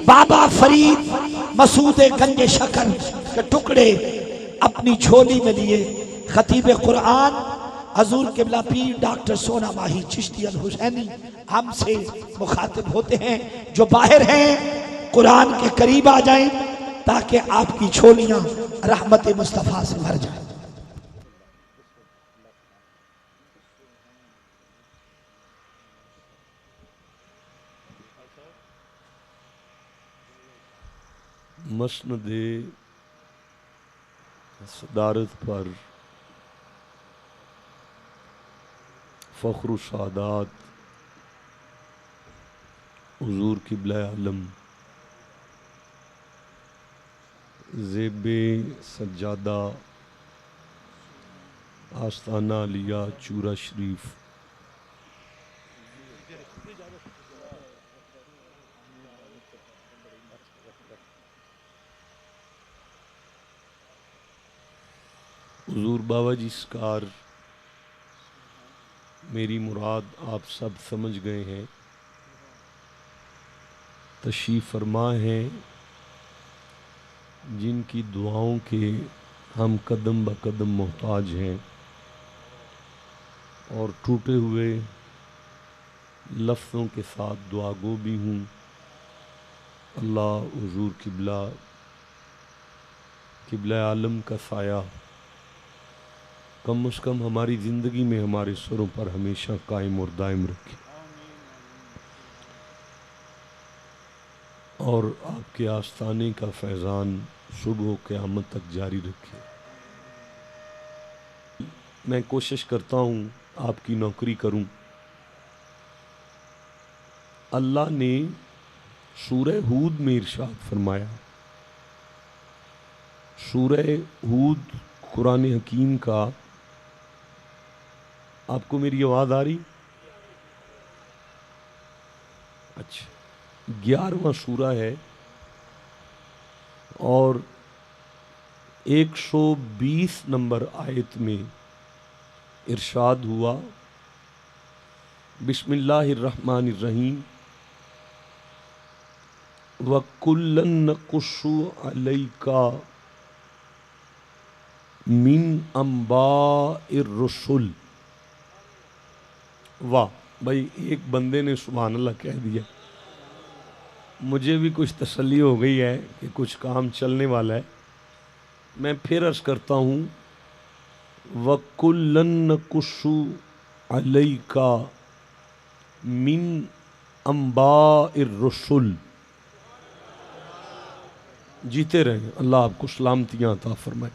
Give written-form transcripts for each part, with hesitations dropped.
बाबा फरीद मसूद गंज शकर के टुकड़े अपनी झोली में लिए खतीब कुरान हजूर किबला पीर डॉक्टर सोना माही चिश्ती अल हुसैनी हमसे मुखातिब होते हैं। जो बाहर हैं कुरान के करीब आ जाएं ताकि आपकी झोलियां रहमत मुस्तफ़ा से भर जाएं। मसनदे सदारत पर फ़ख्र सादात हुज़ूर क़िबला आलम ज़ेबे सज्जादा आस्ताना अलिया चूरा शरीफ हुज़ूर बाबा जी सरकार मेरी मुराद आप सब समझ गए हैं। तशरीफ़ फरमा हैं जिनकी दुआओं के हम कदम ब कदम मोहताज हैं और टूटे हुए लफ्ज़ों के साथ दुआ गो भी हूँ। अल्लाह हुज़ूर क़िबला आलम का साया कम से कम हमारी ज़िंदगी में हमारे सरों पर हमेशा कायम और दायम रखे और आपके आस्थाने का फैज़ान सुबह क़यामत तक जारी रखे। मैं कोशिश करता हूँ आपकी नौकरी करूँ। अल्लाह ने सूरह हूद में इरशाद फरमाया, सूरह हूद कुरान हकीम का, आपको मेरी आवाज़ आ रही? अच्छा, 11वां सूरा है और 120 नंबर आयत में इरशाद हुआ, बिस्मिल्लाहिर्रहमानिर्रहीम व कुल्लन नकुस्सु अलैका मिन अंबाइर रुसुल। वाह भाई, एक बंदे ने सुभान अल्लाह कह दिया, मुझे भी कुछ तसल्ली हो गई है कि कुछ काम चलने वाला है। मैं फिर अर्ज़ करता हूँ, वकुल्लन नकुस्सु अलैका मिन अंबाइर रुसुल। जीते रहें, अल्लाह आपको सलामतियाँ अता फरमाए।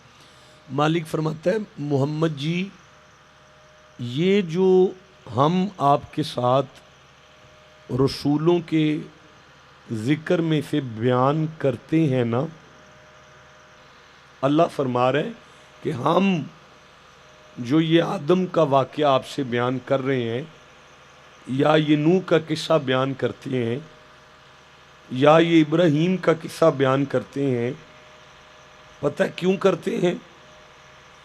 मालिक फरमाता है, मोहम्मद जी, ये जो हम आपके साथ रसूलों के ज़िक्र में से बयान करते हैं ना, अल्लाह फरमा रहे हैं कि हम जो ये आदम का वाक़या आपसे बयान कर रहे हैं या ये नूह का किस्सा बयान करते हैं या ये इब्राहीम का किस्सा बयान करते हैं, पता है क्यों करते हैं?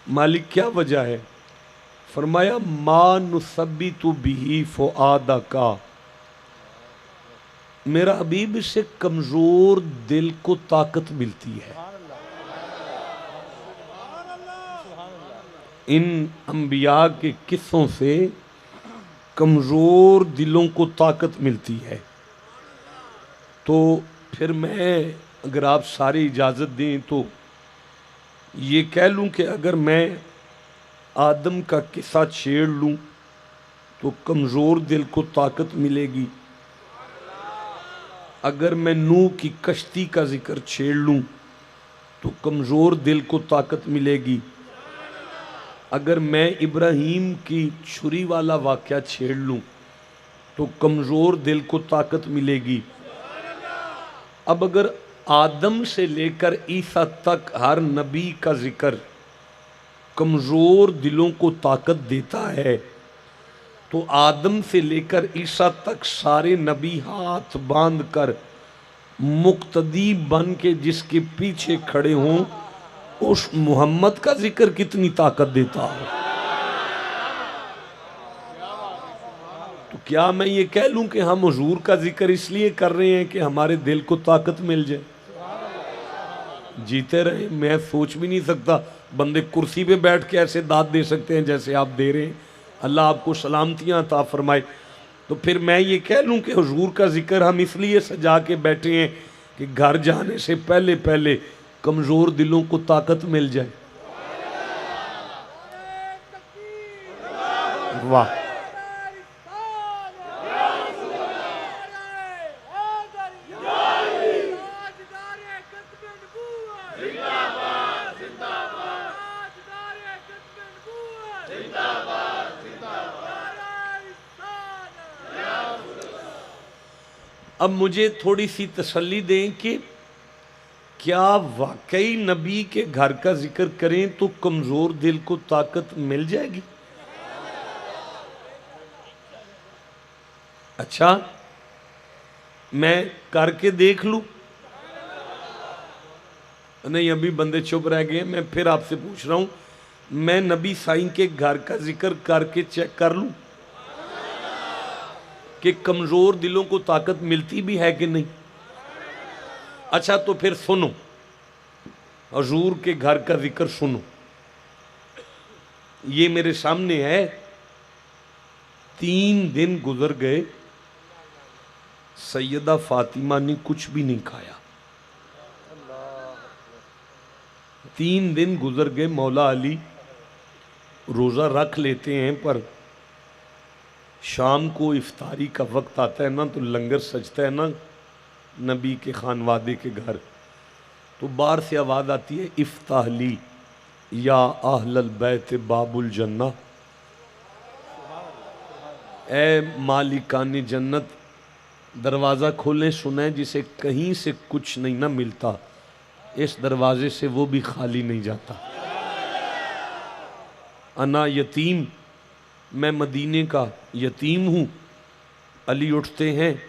मालिक क्या वजह है? फरमाया, मा नुसब्बितु बिही फुआदा का, मेरा हबीब से कमज़ोर दिल को ताकत मिलती है। इन अंबिया के किस्सों से कमज़ोर दिलों को ताकत मिलती है। तो फिर मैं, अगर आप सारी इजाज़त दें तो ये कह लूँ कि अगर मैं आदम का किस्सा छेड़ लूँ तो कमज़ोर दिल को ताकत मिलेगी। अगर मैं नूह की कश्ती का जिक्र छेड़ लूँ तो कमज़ोर दिल को ताकत मिलेगी। अगर मैं इब्राहीम की छुरी वाला वाक़या छेड़ लूँ तो कमज़ोर दिल को ताकत मिलेगी। अब अगर आदम से लेकर ईसा तक हर नबी का जिक्र कमज़ोर दिलों को ताकत देता है, तो आदम से लेकर ईसा तक सारे नबी हाथ बांध कर मुक्तदी बन के जिसके पीछे खड़े हों, उस मोहम्मद का जिक्र कितनी ताकत देता है। तो क्या मैं ये कह लूं कि हम हुजूर का जिक्र इसलिए कर रहे हैं कि हमारे दिल को ताकत मिल जाए? जीते रहे। मैं सोच भी नहीं सकता बंदे कुर्सी पे बैठ के ऐसे दाद दे सकते हैं जैसे आप दे रहे हैं। अल्लाह आपको सलामतियाँ अता फरमाए। तो फिर मैं ये कह लूं कि हुजूर का जिक्र हम इसलिए सजा के बैठे हैं कि घर जाने से पहले पहले कमज़ोर दिलों को ताकत मिल जाए। वाह। अब मुझे थोड़ी सी तसल्ली दें कि क्या वाकई नबी के घर का जिक्र करें तो कमज़ोर दिल को ताकत मिल जाएगी? अच्छा, मैं करके देख लूं? नहीं, अभी बंदे चुप रह गए। मैं फिर आपसे पूछ रहा हूं, मैं नबी साईं के घर का जिक्र करके चेक कर लूं कि कमज़ोर दिलों को ताकत मिलती भी है कि नहीं? अच्छा, तो फिर सुनो, हुजूर के घर का जिक्र सुनो। ये मेरे सामने है। 3 दिन गुजर गए, सैयदा फातिमा ने कुछ भी नहीं खाया। 3 दिन गुजर गए। मौला अली रोज़ा रख लेते हैं, पर शाम को इफ्तारी का वक्त आता है ना, तो लंगर सजता है ना नबी के खानवादे के घर, तो बाहर से आवाज़ आती है, इफ्ताहली या अहलल बैत बाबुल जन्ना, ए मालिकान जन्नत, दरवाज़ा खोलें, सुने जिसे कहीं से कुछ नहीं ना मिलता, इस दरवाजे से वो भी खाली नहीं जाता। अना यतीम, मैं मदीने का यतीम हूँ। अली उठते हैं,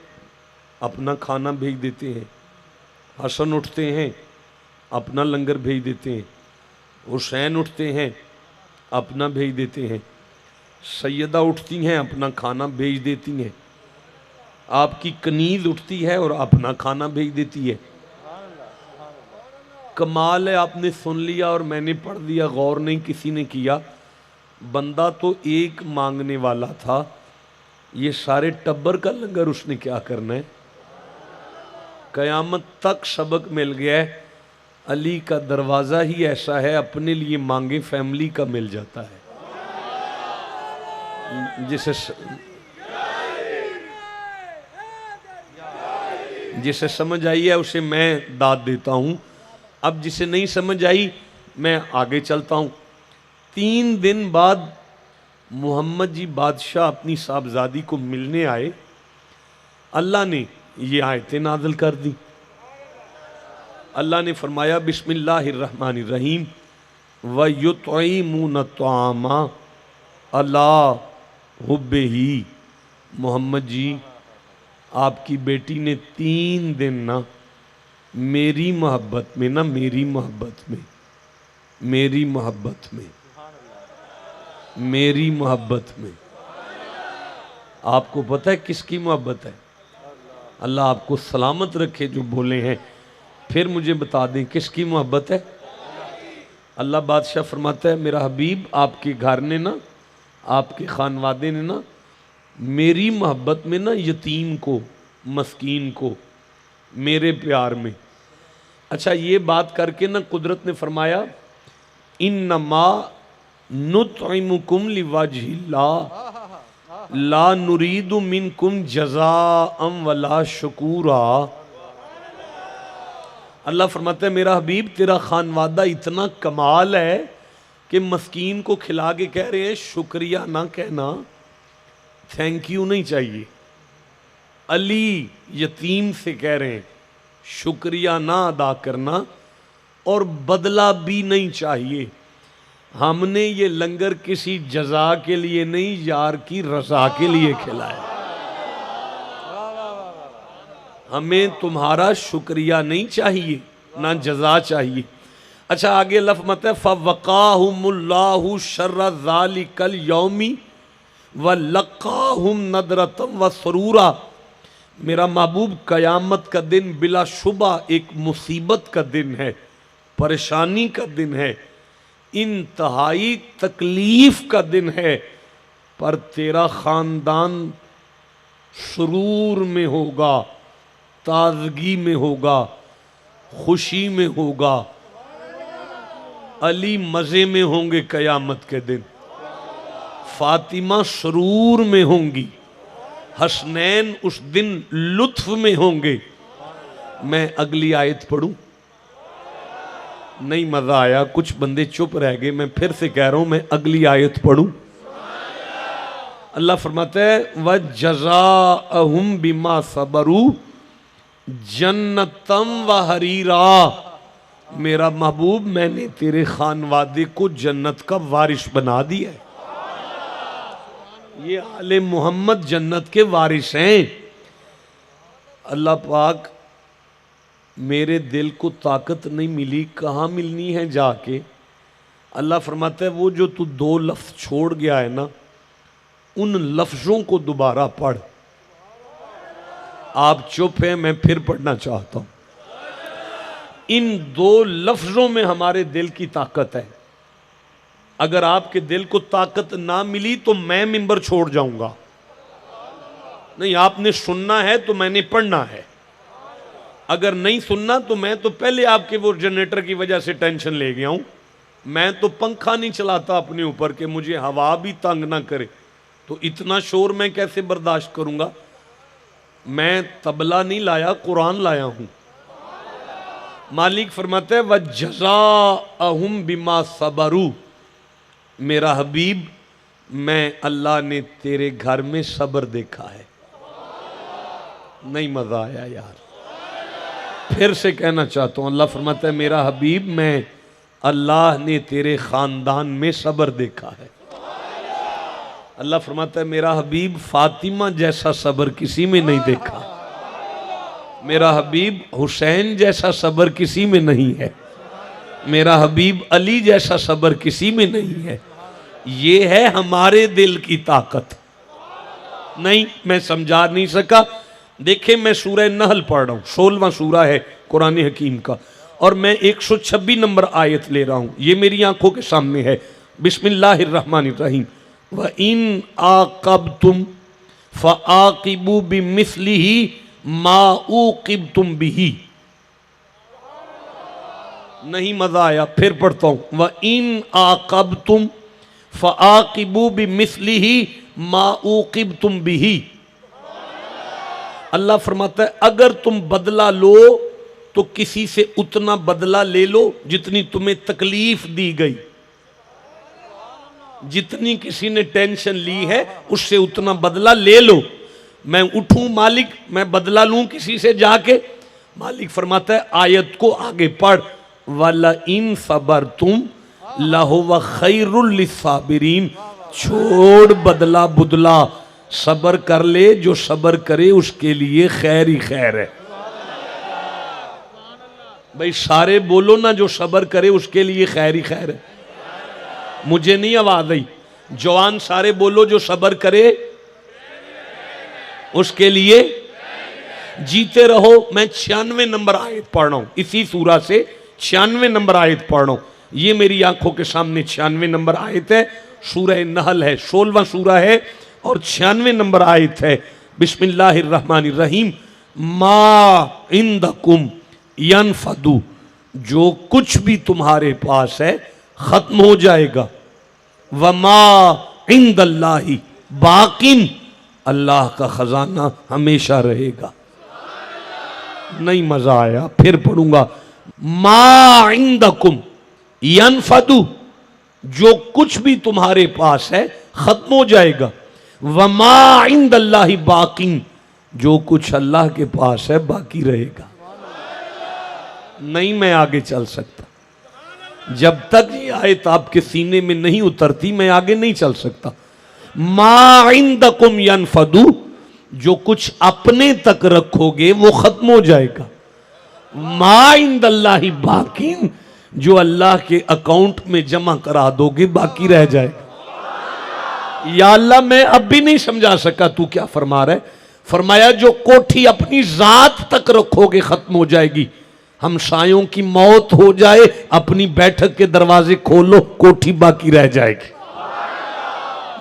अपना खाना भेज देते हैं। हसन उठते हैं, अपना लंगर भेज देते हैं। हुसैन उठते हैं, अपना भेज देते हैं। सैयदा उठती हैं, अपना खाना भेज देती हैं। आपकी कनीज़ उठती है और अपना खाना भेज देती है। कमाल है, आपने सुन लिया और मैंने पढ़ दिया, गौर नहीं किसी ने किया। बंदा तो एक मांगने वाला था, ये सारे टब्बर का लंगर उसने क्या करना है? कयामत तक सबक मिल गया है। अली का दरवाज़ा ही ऐसा है, अपने लिए मांगे फैमिली का मिल जाता है। जिसे समझ आई है उसे मैं दाद देता हूँ। अब जिसे नहीं समझ आई, मैं आगे चलता हूँ। 3 दिन बाद मोहम्मद जी बादशाह अपनी साहबजादी को मिलने आए। अल्लाह ने ये आयतें नाज़िल कर दी। अल्लाह ने फरमाया, बिस्मिल्लाहिर्रहमानिर्रहीम, व युतईमुन त्वामा अला हुब्बिही। मोहम्मद जी, आपकी बेटी ने 3 दिन ना मेरी मोहब्बत में आपको पता है किसकी मोहब्बत है? अल्लाह आपको सलामत रखे जो बोले हैं, फिर मुझे बता दें किसकी मोहब्बत है? अल्लाह बादशाह फरमाता है, मेरा हबीब आपके घर ने ना, आपके खानवादे ने ना मेरी मोहब्बत में ना यतीम को, मस्कीन को, मेरे प्यार में। अच्छा, ये बात करके ना कुदरत ने फरमाया, इन्नमा नुतइमुकुम लिवजहिल्लाह ला नुरीदु मिनकुम जज़ाअम वला शुकूरा। अल्लाह फरमाता है, मेरा हबीब तेरा खानवादा इतना कमाल है कि मस्कीन को खिला के कह रहे हैं शुक्रिया ना कहना, थैंक यू नहीं चाहिए। अली यतीम से कह रहे हैं शुक्रिया ना अदा करना और बदला भी नहीं चाहिए। हमने ये लंगर किसी जजा के लिए नहीं, यार की रजा के लिए खिलाया। हमें तुम्हारा शुक्रिया नहीं चाहिए, ना जजा चाहिए। अच्छा, आगे लफ्ज़ मत है, फवक़ाहुमुल्लाहु शर्र ज़ालिकल यौमी व लक़ाहुम नदरतम व सरूरा। मेरा महबूब क़यामत का दिन बिलाशुबा एक मुसीबत का दिन है, परेशानी का दिन है, इंतहाई तकलीफ का दिन है, पर तेरा ख़ानदान सुरूर में होगा, ताजगी में होगा, खुशी में होगा, अली मज़े में होंगे क़यामत के दिन, फातिमा सुरूर में होंगी, हसनैन उस दिन लुत्फ में होंगे। मैं अगली आयत पढ़ूं? नहीं मज़ा आया, कुछ बंदे चुप रह गए। मैं फिर से कह रहा हूं, मैं अगली आयत पढ़ूं? अल्लाह फरमाता है व जज़ाअहुम बिमा सबरू जन्नतम व हरीरा। मेरा महबूब मैंने तेरे खानवादे को जन्नत का वारिस बना दिया है। ये आले मोहम्मद जन्नत के वारिस हैं। अल्लाह पाक, मेरे दिल को ताकत नहीं मिली, कहाँ मिलनी है जाके? अल्लाह फरमाता है वो जो तू दो लफ्ज़ छोड़ गया है ना, उन लफ्ज़ों को दोबारा पढ़। आप चुप हैं, मैं फिर पढ़ना चाहता हूं। इन दो लफ्ज़ों में हमारे दिल की ताकत है। अगर आपके दिल को ताकत ना मिली तो मैं मिंबर छोड़ जाऊंगा। नहीं, आपने सुनना है तो मैंने पढ़ना है। अगर नहीं सुनना तो मैं तो पहले आपके वो जनरेटर की वजह से टेंशन ले गया हूं। मैं तो पंखा नहीं चलाता अपने ऊपर कि मुझे हवा भी तंग ना करे, तो इतना शोर मैं कैसे बर्दाश्त करूंगा? मैं तबला नहीं लाया, कुरान लाया हूं। मालिक फरमाते हैं व जज़ाअहुम बिमा सबरू। मेरा हबीब, मैं अल्लाह ने तेरे घर में सब्र देखा है। नहीं मज़ा आया यार, फिर से कहना चाहता हूँ। अल्लाह फरमाता है मेरा हबीब, मैं अल्लाह ने तेरे ख़ानदान में सब्र देखा है। अल्लाह फरमाता है मेरा हबीब, फातिमा जैसा सब्र किसी में नहीं देखा। मेरा हबीब, हुसैन जैसा सब्र किसी में नहीं है। मेरा हबीब, अली जैसा सब्र किसी में नहीं है। ये है हमारे दिल की ताकत। नहीं, मैं समझा नहीं सका। देखे, मैं सूरह नहल पढ़ रहा हूँ, 16वां सूरा है कुरान हकीम का, और मैं 126 नंबर आयत ले रहा हूँ। ये मेरी आंखों के सामने है। बिस्मिल्लाहिर्रहमानिर्रहीम। व इन आक़बतुम फ़आक़िबू बिमिस्लिही मा उक़िबतुम बिही। नहीं मज़ा आया, फिर पढ़ता हूँ। व इन आक़बतुम फ़आक़िबू बिमिस्लिही मा उक़िबतुम बिही। अल्लाह फरमाता है अगर तुम बदला लो तो किसी से उतना बदला ले लो जितनी तुम्हें तकलीफ दी गई। जितनी किसी ने टेंशन ली है उससे उतना बदला ले लो। मैं उठूं मालिक, मैं बदला लूं किसी से जाके? मालिक फरमाता है आयत को आगे पढ़, वला इन सबरतुम लहुव खैरुल लिस्साबिरीन। छोड़ बदला बुदला, सबर कर ले। जो सबर करे उसके लिए खैर ही खैर है। भाई सारे बोलो ना, जो सबर करे उसके लिए खैर ही खैर है। मुझे नहीं आवाज आई। जवान सारे बोलो, जो सबर करे उसके लिए। जीते रहो। मैं 96 नंबर आयत पढ़ रहा हूं, इसी सूरा से 96 नंबर आयत पढ़ रहा हूं। ये मेरी आंखों के सामने 96 नंबर आयत है। सूरह नहल है, 16वां सूरा है और 96 नंबर आयत है। बिस्मिल्लाहिर्रहमानिर्रहीम। मा इंदकुम यनफदु। जो कुछ भी तुम्हारे पास है खत्म हो जाएगा। वमा इंदल्लाहि बाकिन। अल्लाह का खजाना हमेशा रहेगा। नहीं मजा आया, फिर पढ़ूंगा। मा इंदकुम यनफदु। जो कुछ भी तुम्हारे पास है खत्म हो जाएगा। वमा इंदल्लाहि बाकिन। जो कुछ अल्लाह के पास है बाकी रहेगा। नहीं, मैं आगे चल सकता। जब तक ये आयत आपके सीने में नहीं उतरती मैं आगे नहीं चल सकता। मा इंदकुम यनफदु। जो कुछ अपने तक रखोगे वो खत्म हो जाएगा। मा इंदल्लाहि बाकिन। जो अल्लाह के अकाउंट में जमा करा दोगे बाकी रह जाएगा। या अल्लाह मैं अब भी नहीं समझा सका तू क्या फरमा रहा है। फरमाया जो कोठी अपनी जात तक रखोगे खत्म हो जाएगी, हमसायों की मौत हो जाए अपनी बैठक के दरवाजे खोलो कोठी बाकी रह जाएगी।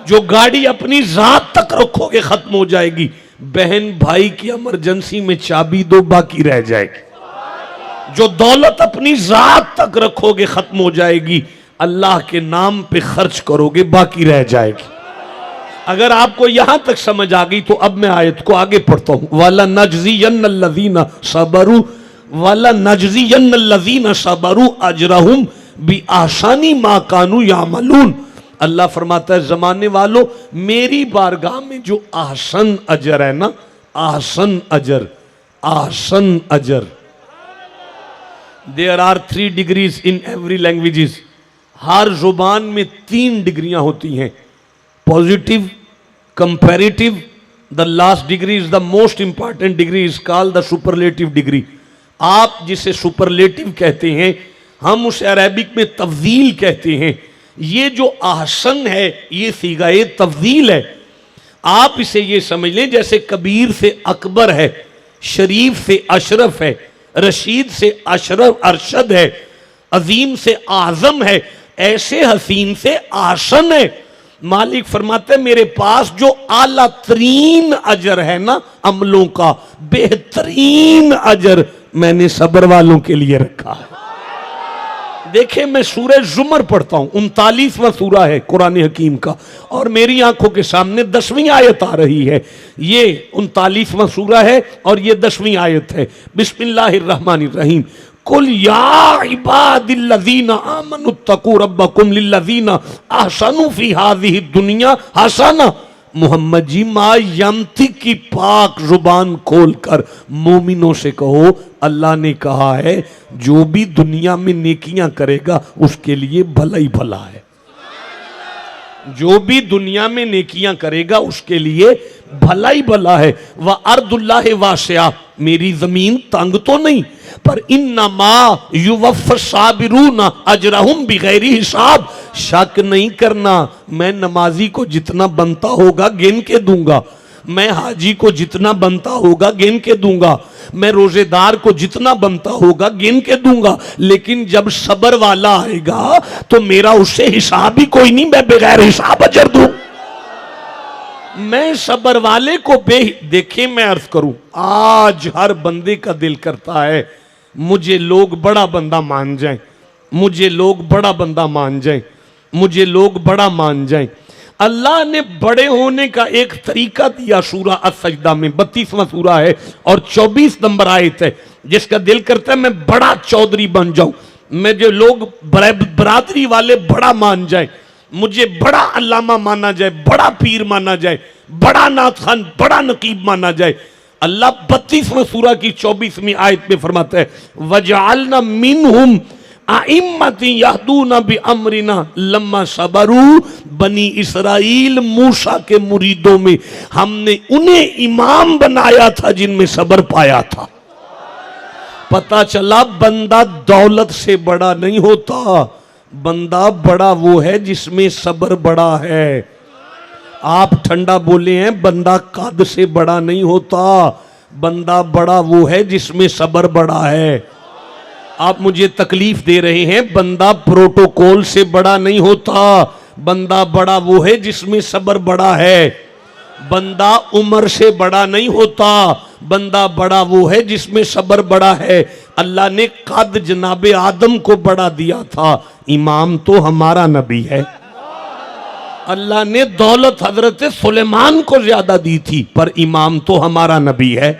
जो गाड़ी अपनी जात तक रखोगे खत्म हो जाएगी, बहन भाई की इमरजेंसी में चाबी दो बाकी रह जाएगी। जो दौलत अपनी जात तक रखोगे खत्म हो जाएगी, अल्लाह के नाम पे खर्च करोगे बाकी रह जाएगी। अगर आपको यहां तक समझ आ गई तो अब मैं आयत को आगे पढ़ता हूं। वाला नजज़ियन्नल्लज़ीना सबरू वाला नजज़ियन्नल्लज़ीना सबरू अजरहुम बि आसानी मा कानू यामलून। अल्लाह फरमाता है जमाने वालों मेरी बारगाह में जो आसन अजर है ना, आसन अजर, आसन अजर। There are 3 degrees in every languages. हर जुबान में 3 डिग्रियां होती हैं, positive, comparative, the last degree is the most important degree is called the superlative degree. आप जिसे सुपरलेटिव कहते हैं हम उसे अरबिक में तफजील कहते हैं। ये जो आसन है ये सीगाए तफजील है। आप इसे ये समझ लें जैसे कबीर से अकबर है, शरीफ से अशरफ है, रशीद से अशरफ अरशद है, अजीम से आजम है, ऐसे हसीन से आसन है। मालिक फरमाते हैं मेरे पास जो आला तरीन अजर है ना अमलों का, बेहतरीन अजर मैंने सब्र वालों के लिए रखा है। देखे मैं सूरह जुमर पढ़ता हूं, 39वां सूरा है कुरान हकीम का, और मेरी आंखों के सामने 10वीं आयत आ रही है। ये 39वां सूरा है और ये 10वीं आयत है। बिस्मिल्लाहिर्रहमानिर्रहीम। कुल या इबादिल्लज़ीना आमनुत्तकू रब्बकुम लिल्लज़ीना अहसनु फी हाज़िहि दुनिया हसना। मोहम्मद जी माँ यमती की पाक जुबान खोलकर मोमिनों से कहो अल्लाह ने कहा है जो भी दुनिया में नेकियां करेगा उसके लिए भला ही भला है। जो भी दुनिया में नेकियां करेगा उसके लिए भला ही भला है। वह अर्दुल्लाह वासिया, मेरी जमीन तंग तो नहीं, पर इन्नमा युवफ़्फ़ा साबिरूना अजरहुम बिगैरि हिसाब। शक नहीं करना, मैं नमाजी को जितना बनता होगा गिन के दूंगा, मैं हाजी को जितना बनता होगा गिन के दूंगा, मैं रोजेदार को जितना बनता होगा गिन के दूंगा। लेकिन जब सबर वाला आएगा तो मेरा उससे हिसाब ही कोई नहीं, मैं बगैर हिसाब अजर दूं। मैं सबर वाले को देखे मैं अर्ज करूं, आज हर बंदे का दिल करता है मुझे लोग बड़ा बंदा मान जाएं, मुझे लोग बड़ा बंदा मान जाएं, मुझे लोग बड़ा मान जाएं। अल्लाह ने बड़े होने का एक तरीका दिया सूरा अस-सजदा में, 32वां सूरा है और 24 नंबर आयत है। जिसका दिल करता है मैं बड़ा चौधरी बन जाऊं, मैं जो लोग बरादरी वाले बड़ा मान जाए, मुझे बड़ा अल्लामा माना जाए, बड़ा पीर माना जाए, बड़ा नाथ खान, बड़ा नकीब माना जाए। अल्लाह 32वां सूरा की 24वीं आयत में फरमाता है वजअलना मिनहुम आइम्मतिन यहदूना बिअमरिना लम्मा सबरू। बनी इसराइल मूसा के मुरीदों में हमने उन्हें इमाम बनाया था जिनमें सब्र पाया था। पता चला बंदा दौलत से बड़ा नहीं होता, बंदा बड़ा वो है जिसमें सब्र बड़ा है। आप ठंडा बोले हैं, बंदा कद से बड़ा नहीं होता, बंदा बड़ा वो है जिसमें सब्र बड़ा है। आप मुझे तकलीफ दे रहे हैं, बंदा प्रोटोकॉल से बड़ा नहीं होता, बंदा बड़ा वो है जिसमें सब्र बड़ा है। बंदा उम्र से बड़ा नहीं होता, बंदा बड़ा वो है जिसमें सब्र बड़ा है। अल्लाह ने कद जनाबे आदम को बड़ा दिया था, इमाम तो हमारा नबी है। अल्लाह ने दौलत हजरत सुलेमान को ज्यादा दी थी, पर इमाम तो हमारा नबी है।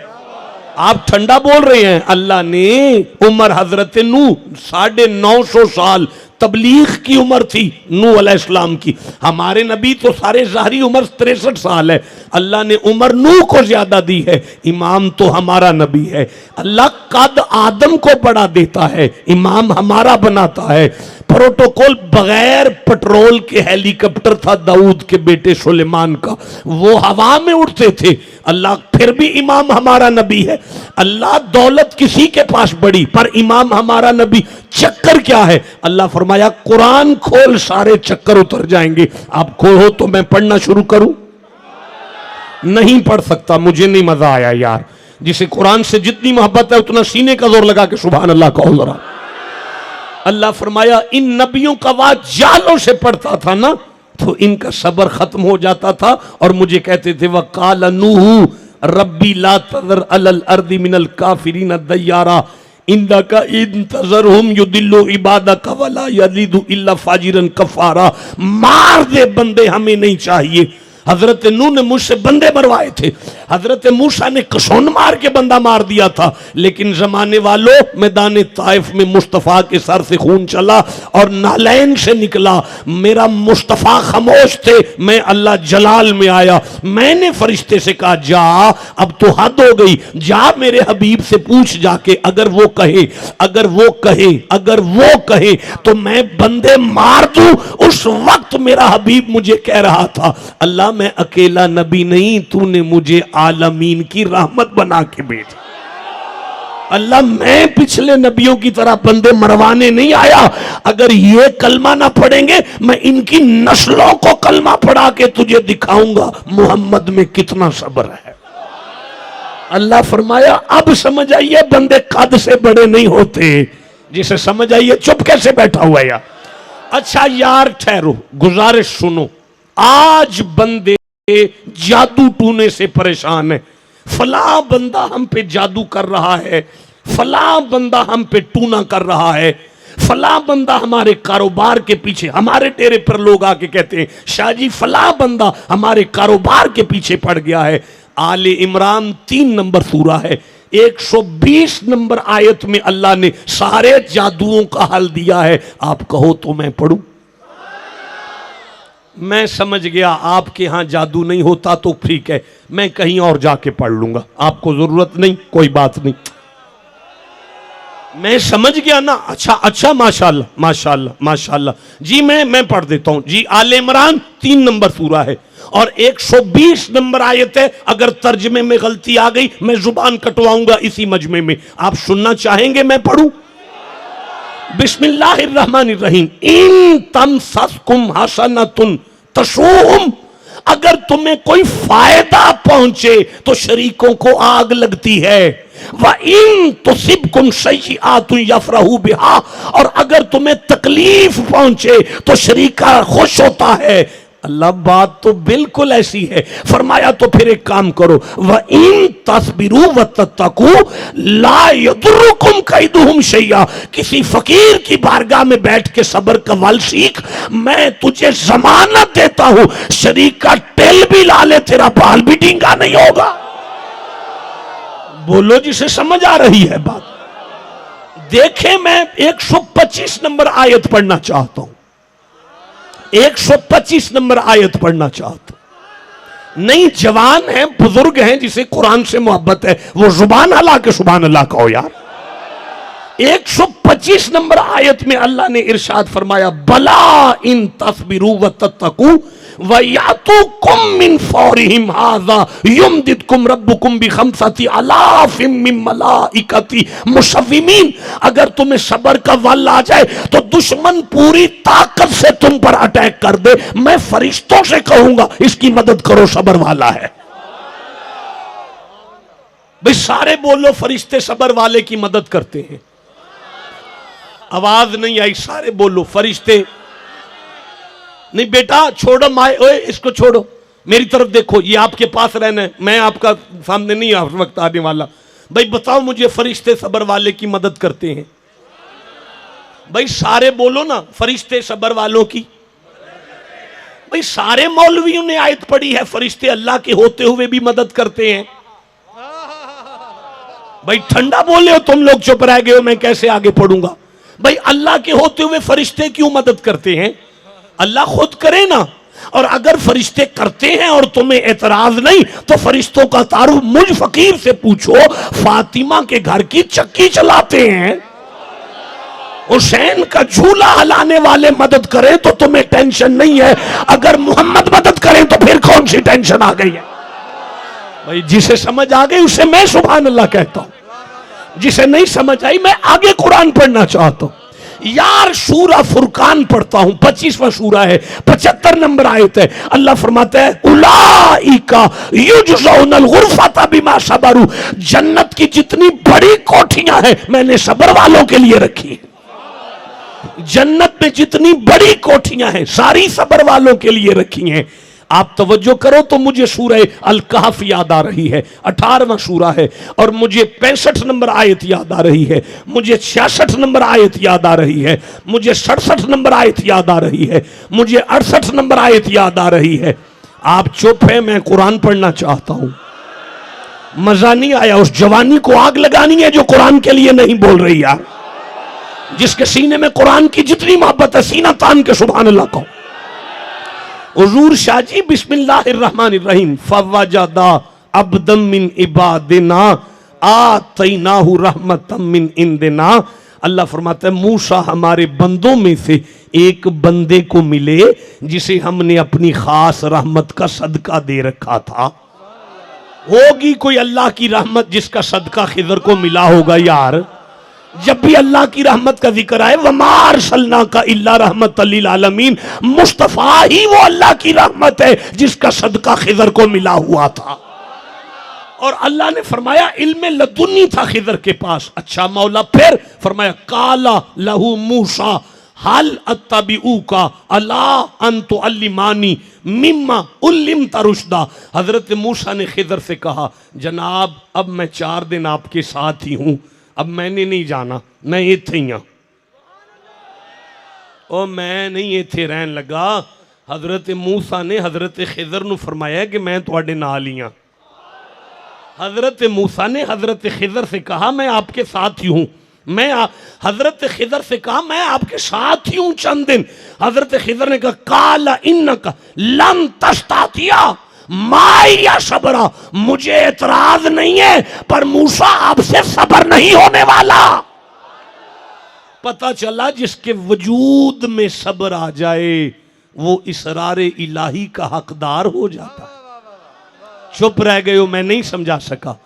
आप ठंडा बोल रहे हैं, अल्लाह ने उम्र हजरत नूह 950 साल तबलीग की उम्र थी नूह अलैहिस्सलाम की, हमारे नबी तो सारे ज़ाहरी उम्र 63 साल है। अल्लाह ने उम्र नूह को ज्यादा दी है, इमाम तो हमारा नबी है। अल्लाह कद आदम को बड़ा देता है, इमाम हमारा बनाता है। प्रोटोकॉल बगैर पेट्रोल के हेलीकॉप्टर था दाऊद के बेटे सुलेमान का, वो हवा में उड़ते थे। अल्लाह फिर भी इमाम हमारा नबी है। अल्लाह दौलत किसी के पास बड़ी, पर इमाम हमारा नबी। चक्कर क्या है? अल्लाह फरमाया कुरान खोल, सारे चक्कर उतर जाएंगे। आप खोलो तो मैं पढ़ना शुरू करूं? नहीं पढ़ सकता, मुझे नहीं मजा आया यार। जिसे कुरान से जितनी मोहब्बत है उतना सीने का जोर लगा के सुभान अल्लाह कहो जरा। अल्लाह फरमाया इन नबियों का वाद जालों से पढ़ता था ना, तो इनका सब्र खत्म हो जाता था और मुझे कहते थे वकाल नूहू रब्बी ला तज़र अलल अर्दी मिनल काफिरीन दय्यारा इन्नका इंतज़रहुम युदिल्लु इबादका वला यलिदु इल्ला फाजिरन कफारा। मार दे बंदे, हमें नहीं चाहिए। हजरत नूह ने मुझसे बंदे मरवाए थे, हजरत मूसा ने कसौन मार के बंदा मार दिया था, लेकिन जमाने वालों मैदान ताइफ में मुस्तफ़ा के सर से खून चला और नालैन से निकला। मेरा मुस्तफ़ा खामोश थे, मैं अल्लाह जलाल में आया। मैंने फरिश्ते से कहा जा, अब तो हद हो गई, जा मेरे हबीब से पूछ जाके, अगर वो कहे तो मैं बंदे मार दूं। उस वक्त मेरा हबीब मुझे कह रहा था अल्लाह मैं अकेला नबी नहीं, तूने मुझे आलमीन की रहमत बना के भेजा। अल्लाह मैं पिछले नबियों की तरह बंदे मरवाने नहीं आया। अगर ये कलमा ना पढ़ेंगे, मैं इनकी नस्लों को कलमा पढ़ा के तुझे दिखाऊंगा मोहम्मद में कितना सब्र है। अल्लाह फरमाया अब समझ आइए बंदे कद से बड़े नहीं होते। जिसे समझ आइए चुप कैसे बैठा हुआ है यार। अच्छा यार ठहरो, गुजारिश सुनो। आज बंदे जादू टूने से परेशान है। फला बंदा हम पे जादू कर रहा है, फला बंदा हम पे टूना कर रहा है, फला बंदा हमारे कारोबार के पीछे। हमारे डेरे पर लोग आके कहते हैं शाह जी फला बंदा हमारे कारोबार के पीछे पड़ गया है। आले इमरान 3 नंबर सूरा है, 120 नंबर आयत में अल्लाह ने सारे जादुओं का हल दिया है। आप कहो तो मैं पढ़ूं? मैं समझ गया आपके यहां जादू नहीं होता तो ठीक है, मैं कहीं और जाके पढ़ लूंगा, आपको जरूरत नहीं, कोई बात नहीं। मैं समझ गया ना। अच्छा माशाल्लाह माशाल्लाह माशाल्लाह जी। मैं पढ़ देता हूं जी। आले इमरान 3 नंबर सूरा है और 120 नंबर आयत है। अगर तर्जमे में गलती आ गई मैं जुबान कटवाऊंगा इसी मजमे में। आप सुनना चाहेंगे मैं पढ़ूं? बिस्मिल्लाहिर्रहमानिर्रहीम। इन तमससकुम हसनतुन तसूहुम। अगर तुम्हें कोई फायदा पहुंचे तो शरीकों को आग लगती है। व इन तुसिबकुम सय्यिआतुन यफरहू बिहा। और अगर तुम्हें तकलीफ पहुंचे तो शरीका खुश होता है। अल्लाह बात तो बिल्कुल ऐसी है। फरमाया तो फिर एक काम करो, व इन तस्बिरू व तत्तकू ला यदुरुकुम कैदुहुम शैया। किसी फकीर की बारगाह में बैठ के सब्र का वल सीख। मैं तुझे जमानत देता हूं, शरीक का टेल भी ला ले, तेरा बाल भी डींगा नहीं होगा। बोलो जिसे समझ आ रही है बात। देखें मैं 125 नंबर आयत पढ़ना चाहता हूं। 125 नंबर आयत पढ़ना चाहता हूं। नहीं जवान है, बुजुर्ग हैं, जिसे कुरान से मोहब्बत है, वो जुबान हला के सुभान अल्लाह कहो यार। 125 नंबर आयत में अल्लाह ने इरशाद फरमाया बला इन तस्बिरू व तत्तकू व यातुकुम मिन फौरिहिम हाज़ा युमदिदकुम रब्बुकुम बिखमसति अलाफिम मिन मलाइकति मुसव्विमीन। अगर तुम्हें सब्र का वल आ जाए तो दुश्मन पूरी ताकत से तुम पर अटैक कर दे, मैं फरिश्तों से कहूंगा इसकी मदद करो, सब्र वाला है। भाई सारे बोलो फरिश्ते सब्र वाले की मदद करते हैं। आवाज नहीं आई, सारे बोलो फरिश्ते। नहीं बेटा छोड़ो, माए ओए इसको छोड़ो, मेरी तरफ देखो, ये आपके पास रहना है, मैं आपका सामने नहीं हर वक्त आने वाला। भाई बताओ मुझे फरिश्ते सब्र वाले की मदद करते हैं? भाई सारे बोलो ना फरिश्ते सब्र वालों की। भाई सारे मौलवियों ने आयत पढ़ी है फरिश्ते अल्लाह के होते हुए भी मदद करते हैं। भाई ठंडा बोले हो तुम लोग, चुप रह गए हो, मैं कैसे आगे पढ़ूंगा? भाई अल्लाह के होते हुए फरिश्ते क्यों मदद करते हैं? अल्लाह खुद करे ना। और अगर फरिश्ते करते हैं और तुम्हें एतराज नहीं तो फरिश्तों का तारुफ मुझ फकीर से पूछो, फातिमा के घर की चक्की चलाते हैं। हुसैन का झूला हिलाने वाले मदद करें तो तुम्हें टेंशन नहीं है, अगर मोहम्मद मदद करें तो फिर कौन सी टेंशन आ गई है? भाई जिसे समझ आ गई उसे मैं सुभान अल्लाह कहता हूं, जिसे नहीं समझ आई मैं आगे कुरान पढ़ना चाहता हूं। यार सूरा फुरकान पढ़ता हूं, 25वां सूरा है, 75 नंबर आयत है। अल्लाह फरमाता है उलाइका युजज़ौनल गुरफता बिमा सबरू, जन्नत की जितनी बड़ी कोठियां हैं मैंने सबर वालों के लिए रखी है। जन्नत में जितनी बड़ी कोठियां हैं सारी सबर वालों के लिए रखी हैं। आप तवज्जो करो तो मुझे सूरह अल कहफ याद आ रही है, 18वां सूरा है, और मुझे 65 नंबर आयत याद आ रही है, मुझे 66 नंबर आयत याद आ रही है, मुझे 67 नंबर आयत याद आ रही है, मुझे 68 नंबर आयत याद आ रही है। आप चुप है, मैं कुरान पढ़ना चाहता हूं। मजा नहीं आया? उस जवानी को आग लगानी है जो कुरान के लिए नहीं बोल रही यार। जिसके सीने में कुरान की जितनी मोहब्बत है सीना तान के सुभान अल्लाह कहो। हुजूर शाह जी बिस्मिल्लाहिर्रहमानिर्रहीम फवजदा अब्दम मिन इबादिना आतैनाहु रहमतम मिन इंदिना। अल्लाह फरमाता है मूसा हमारे बंदों में से एक बंदे को मिले जिसे हमने अपनी खास रहमत का सदका दे रखा था। होगी कोई अल्लाह की रहमत जिसका सदका खिदर को मिला होगा यार। जब भी अल्लाह की रहमत का जिक्र आए वमार सल्ला का इल्ला रहमत लिल आलमीन, मुस्तफा ही वो अल्लाह की रहमत है जिसका सदका खिदर को मिला हुआ था। और अल्लाह ने फरमाया इल्म लदुन्नी था खिदर के पास। अच्छा मौला फिर फरमाया काला लहू मूसा हल अत्तबिऊ का अला अन तुअल्लिमानी मिम्मा उल्लिमता रुश्दा। हजरत मूसा ने खिदर से कहा जनाब अब मैं 4 दिन आपके साथ ही हूं, अब मैंने नहीं जाना, मैं इत्थे ही हां। ओ मैं नहीं इत्थे रहन लगा। हजरत मूसा ने हजरत खिदर नूं फरमाया कि मैं तुहाडे नाल ही हां। हजरत मूसा ने हजरत खिदर से कहा मैं आपके साथ ही हूं। हजरत खिदर से कहा मैं आपके साथ ही हूं चंद दिन। हजरत खिदर ने कहा काला इन्नका लन तस्तातिया माया सबरा, मुझे एतराज नहीं है पर मूसा आपसे सबर नहीं होने वाला। पता चला जिसके वजूद में सब्र आ जाए वो इसरारे इलाही का हकदार हो जाता है। चुप रह गए हो, मैं नहीं समझा सका।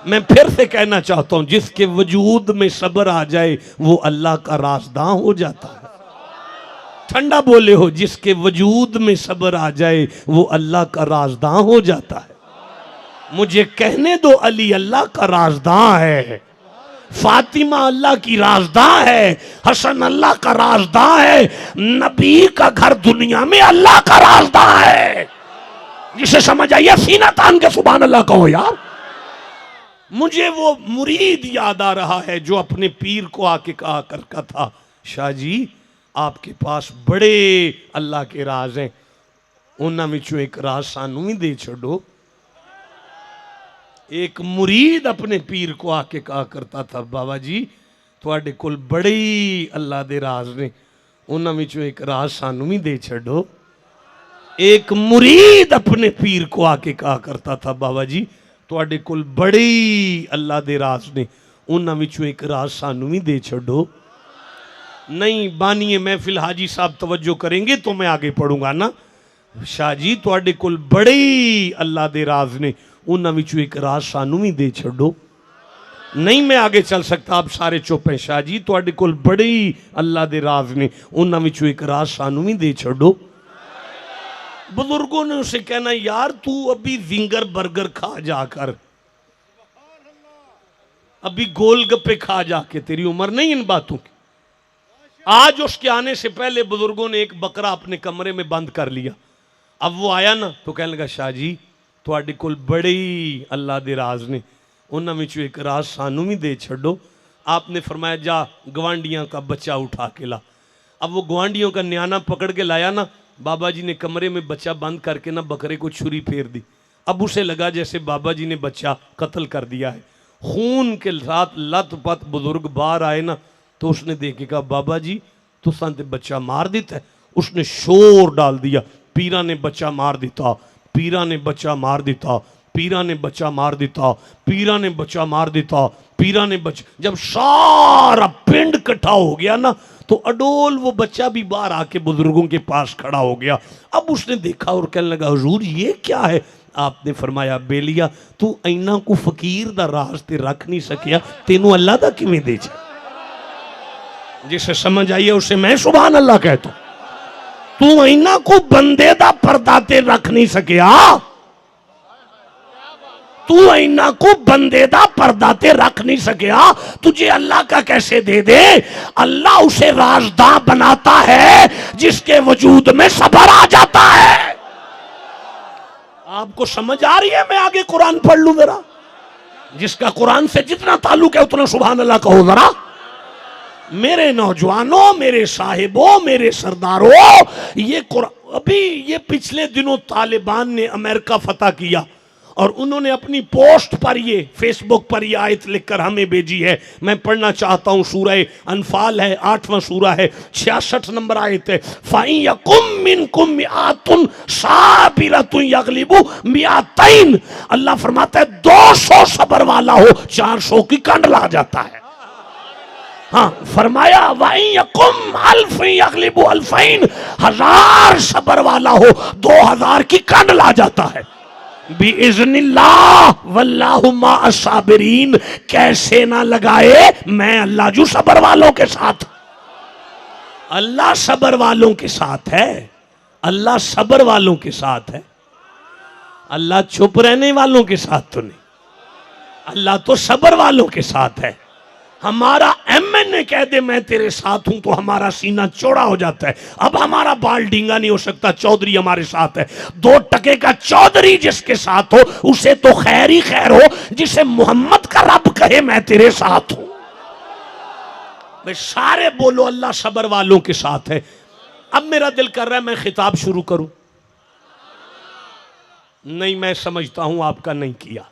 मैं फिर से कहना चाहता हूं जिसके वजूद में सब्र आ जाए वो अल्लाह का राज़दां हो जाता है। ठंडा बोले हो, जिसके वजूद में सब्र आ जाए वो अल्लाह का राज़दां हो जाता है। मुझे कहने दो अली अल्लाह का राज़दां है, फातिमा अल्लाह की राज़दां है, हसन अल्लाह का राज़दां है, नबी का घर दुनिया में अल्लाह का राज़दां है। जिसे समझ आइए सीना तान के सुभान अल्लाह कहो यार। मुझे वो मुरीद याद आ रहा है जो अपने पीर को आके कहा करता था शाह जी आपके पास बड़े अल्लाह के राज हैं, उन्हां विचों एक राज सानू भी दे छोड़ो। एक मुरीद अपने पीर को आके कहा करता था बाबा जी तुहाडे कोल बड़े ही अल्लाह दे राज ने, उन्हां विचों एक राज सानू भी दे छोड़ो। एक मुरीद अपने पीर को आके कहा करता था बाबा जी तुहाडे कोल बड़े ही अल्लाह दे राज ने, उन्हां विचों एक राज सानू भी दे छोड़ो। नहीं बानिए महफिल हाजी साहब तवज्जो करेंगे तो मैं आगे पढ़ूंगा ना। शाह जी तुहाडे कोल बड़े ही अल्लाह दे राज ने, उन्हां विचों एक राज सानू भी दे छोड़ो। नहीं मैं आगे चल सकता, आप सारे चुप हैं। शाह जी तुहाडे कोल बड़े ही अल्लाह दे राज ने, उन्हां विचों एक राज सानू भी दे छोड़ो। बुजुर्गों ने उसे कहना यार तू अभी जिंगर बर्गर खा जाकर, अभी गोलगप्पे खा जाके, तेरी उम्र नहीं इन बातों की। आज उसके आने से पहले बुजुर्गों ने एक बकरा अपने कमरे में बंद कर लिया। अब वो आया ना तो कहने लगा शाह जी तुहाडे कोल बड़े ही अल्लाह दे राज ने, उन्हां विचों एक राज सानू भी दे छड्डो। आपने फरमाया जा गवांडियां का बच्चा उठा के ला। अब वो गवांडियों का न्याना पकड़ के लाया ना, बाबा जी ने कमरे में बच्चा बंद करके ना बकरे को छुरी फेर दी। अब उसे लगा जैसे बाबा जी ने बच्चा कत्ल कर दिया है। खून के साथ लत-पत बुजुर्ग बाहर आए ना तो उसने देख के कहा बाबा जी तुसां ते बच्चा मार दिता है। उसने शोर डाल दिया पीरा ने बच्चा मार दिता, पीरा ने बच्चा मार दिता, पीरा ने बच्चा मार दिता, पीरा ने बच्चा मार दिता, पीरा ने बच्चा। जब सारा पिंड इकट्ठा हो गया ना तो अडोल वो बच्चा भी बाहर आके बुजुर्गों के पास खड़ा हो गया। अब उसने देखा और कहने लगा हुजूर ये क्या है? आपने फरमाया बेलिया तू इन्ना को फकीर दा राज ते रख नहीं सकिया, तेनू अल्लाह दा किवें दे जा। जिसे समझ आई है उसे मैं सुभान अल्लाह कहता हूं। तू इन्ना को बंदे दा पर्दा ते रख नहीं सकिया, तू इन्ना को बंदे दा पर्दा ते रख नहीं सकिया, तुझे अल्लाह का कैसे दे दे? अल्लाह उसे राजदां बनाता है जिसके वजूद में सबर आ जाता है। आपको समझ आ रही है? मैं आगे कुरान पढ़ लूं जरा। जिसका कुरान से जितना ताल्लुक है उतना सुभान अल्लाह कहो जरा। मेरे नौजवानों, मेरे साहिबों, मेरे सरदारों, ये अभी ये पिछले दिनों तालिबान ने अमेरिका फतह किया और उन्होंने अपनी पोस्ट पर ये फेसबुक पर ये आयत लिखकर हमें भेजी है। मैं पढ़ना चाहता हूँ। सूरह अनफाल है, 8वां सूरा है, 66 नंबर आयत है। फाइन यकुम मिनकुम मिआतुन साबिरतुन यगलिबु मिआतैन। अल्लाह फरमाता है 200 सबर वाला हो 400 की कंड ला जाता है। हाँ फरमाया वाइन यकुम अल्फिन यगलिबु अल्फैन, 1000 सबर वाला हो 2000 की कंड ला जाता है। बिइज़्निल्लाह वल्लाहु माअस साबिरीन। कैसे ना लगाए? मैं अल्लाह जो सबर वालों के साथ। अल्लाह सबर वालों के साथ है, अल्लाह सबर वालों के साथ है। अल्लाह चुप रहने वालों के साथ तो नहीं, अल्लाह तो सबर वालों के साथ है। हमारा एमएनए कह दे मैं तेरे साथ हूं तो हमारा सीना चौड़ा हो जाता है। अब हमारा बाल डींगा नहीं हो सकता, चौधरी हमारे साथ है। 2 टके का चौधरी जिसके साथ हो उसे तो खैर ही खैर हो, जिसे मोहम्मद का रब कहे मैं तेरे साथ हूं। भाई सारे बोलो अल्लाह सबर वालों के साथ है। अब मेरा दिल कर रहा है मैं खिताब शुरू करूं। नहीं, मैं समझता हूं आपका नहीं किया,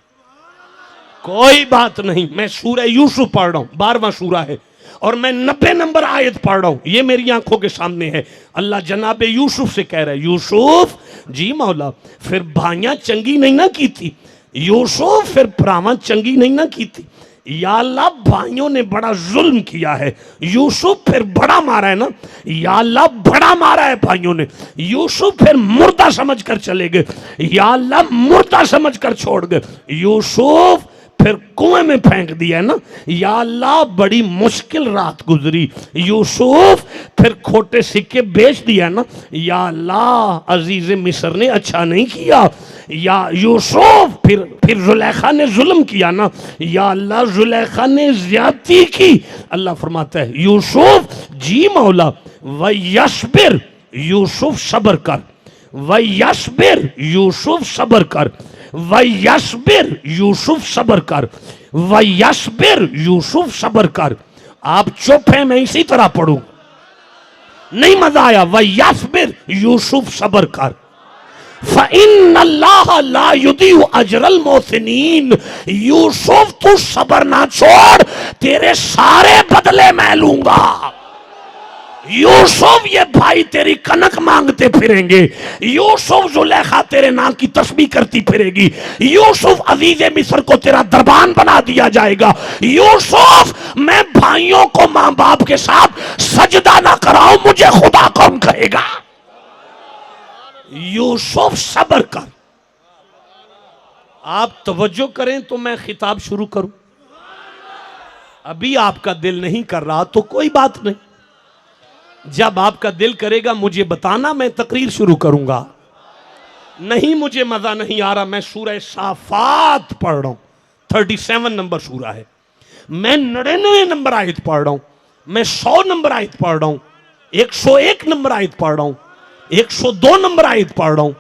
कोई बात नहीं। मैं सूरह यूसुफ पढ़ रहा हूं, 12वां सूरा है और मैं 90 नंबर आयत पढ़ रहा हूं। ये मेरी आंखों के सामने है। अल्लाह जनाब यूसुफ से कह रहा है, यूसुफ जी मौला फिर भाइयां चंगी नहीं ना की थी, यूसुफ फिर भरावां चंगी नहीं ना की थी। या अल्लाह भाइयों ने बड़ा जुल्म किया है, यूसुफ फिर बड़ा मारा है ना, या अल्लाह बड़ा मारा है भाइयों ने। यूसुफ फिर मुर्दा समझ कर चले गए, या अल्लाह मुर्दा समझ कर छोड़ गए। यूसुफ फिर कुएं में फेंक दिया है ना, या अल्लाह बड़ी मुश्किल रात गुजरी। यूसुफ फिर खोटे सिक्के बेच दिया ना, या अल्लाह अजीज मिस्र ने अच्छा नहीं किया। या यूसुफ फिर जुलेखा ने जुल्म किया ना, या अल्लाह जुलेखा ने ज्यादती की। अल्लाह फरमाता है यूसुफ जी मौला व यस्बिर, यूसुफ सबर कर, व यस्बिर यूसुफ सबर कर, व यस्बिर यूसुफ सबर कर, व यस्बिर यूसुफ सबर कर। आप चुप हैं, मैं इसी तरह पढ़ूं, नहीं मजा आया। व यस्बिर यूसुफ सबर कर, फ़इन्नल्लाह ला युदियु अजरल मोहसिनीन। यूसुफ तू सबर ना छोड़, तेरे सारे बदले मैं लूंगा। यूसुफ ये भाई तेरी कनक मांगते फिरेंगे, यूसुफ जुलेखा तेरे नाम की तस्बीह करती फिरेगी, यूसुफ अजीज मिस्र को तेरा दरबान बना दिया जाएगा। यूसुफ मैं भाइयों को मां बाप के साथ सजदा ना कराऊं मुझे खुदा कौन कहेगा? यूसुफ सबर कर। आप तवज्जो करें तो मैं खिताब शुरू करूं। अभी आपका दिल नहीं कर रहा तो कोई बात नहीं, जब आपका दिल करेगा मुझे बताना, मैं तकरीर शुरू करूंगा। नहीं मुझे मजा नहीं आ रहा, मैं सूरह साफात पढ़ रहा हूं, 37 नंबर सूरा है। मैं 99 नंबर आयत पढ़ रहा हूं, मैं 100 नंबर आयत पढ़ रहा हूं, 101 नंबर आयत पढ़ रहा हूं, 102 नंबर आयत पढ़ रहा हूं।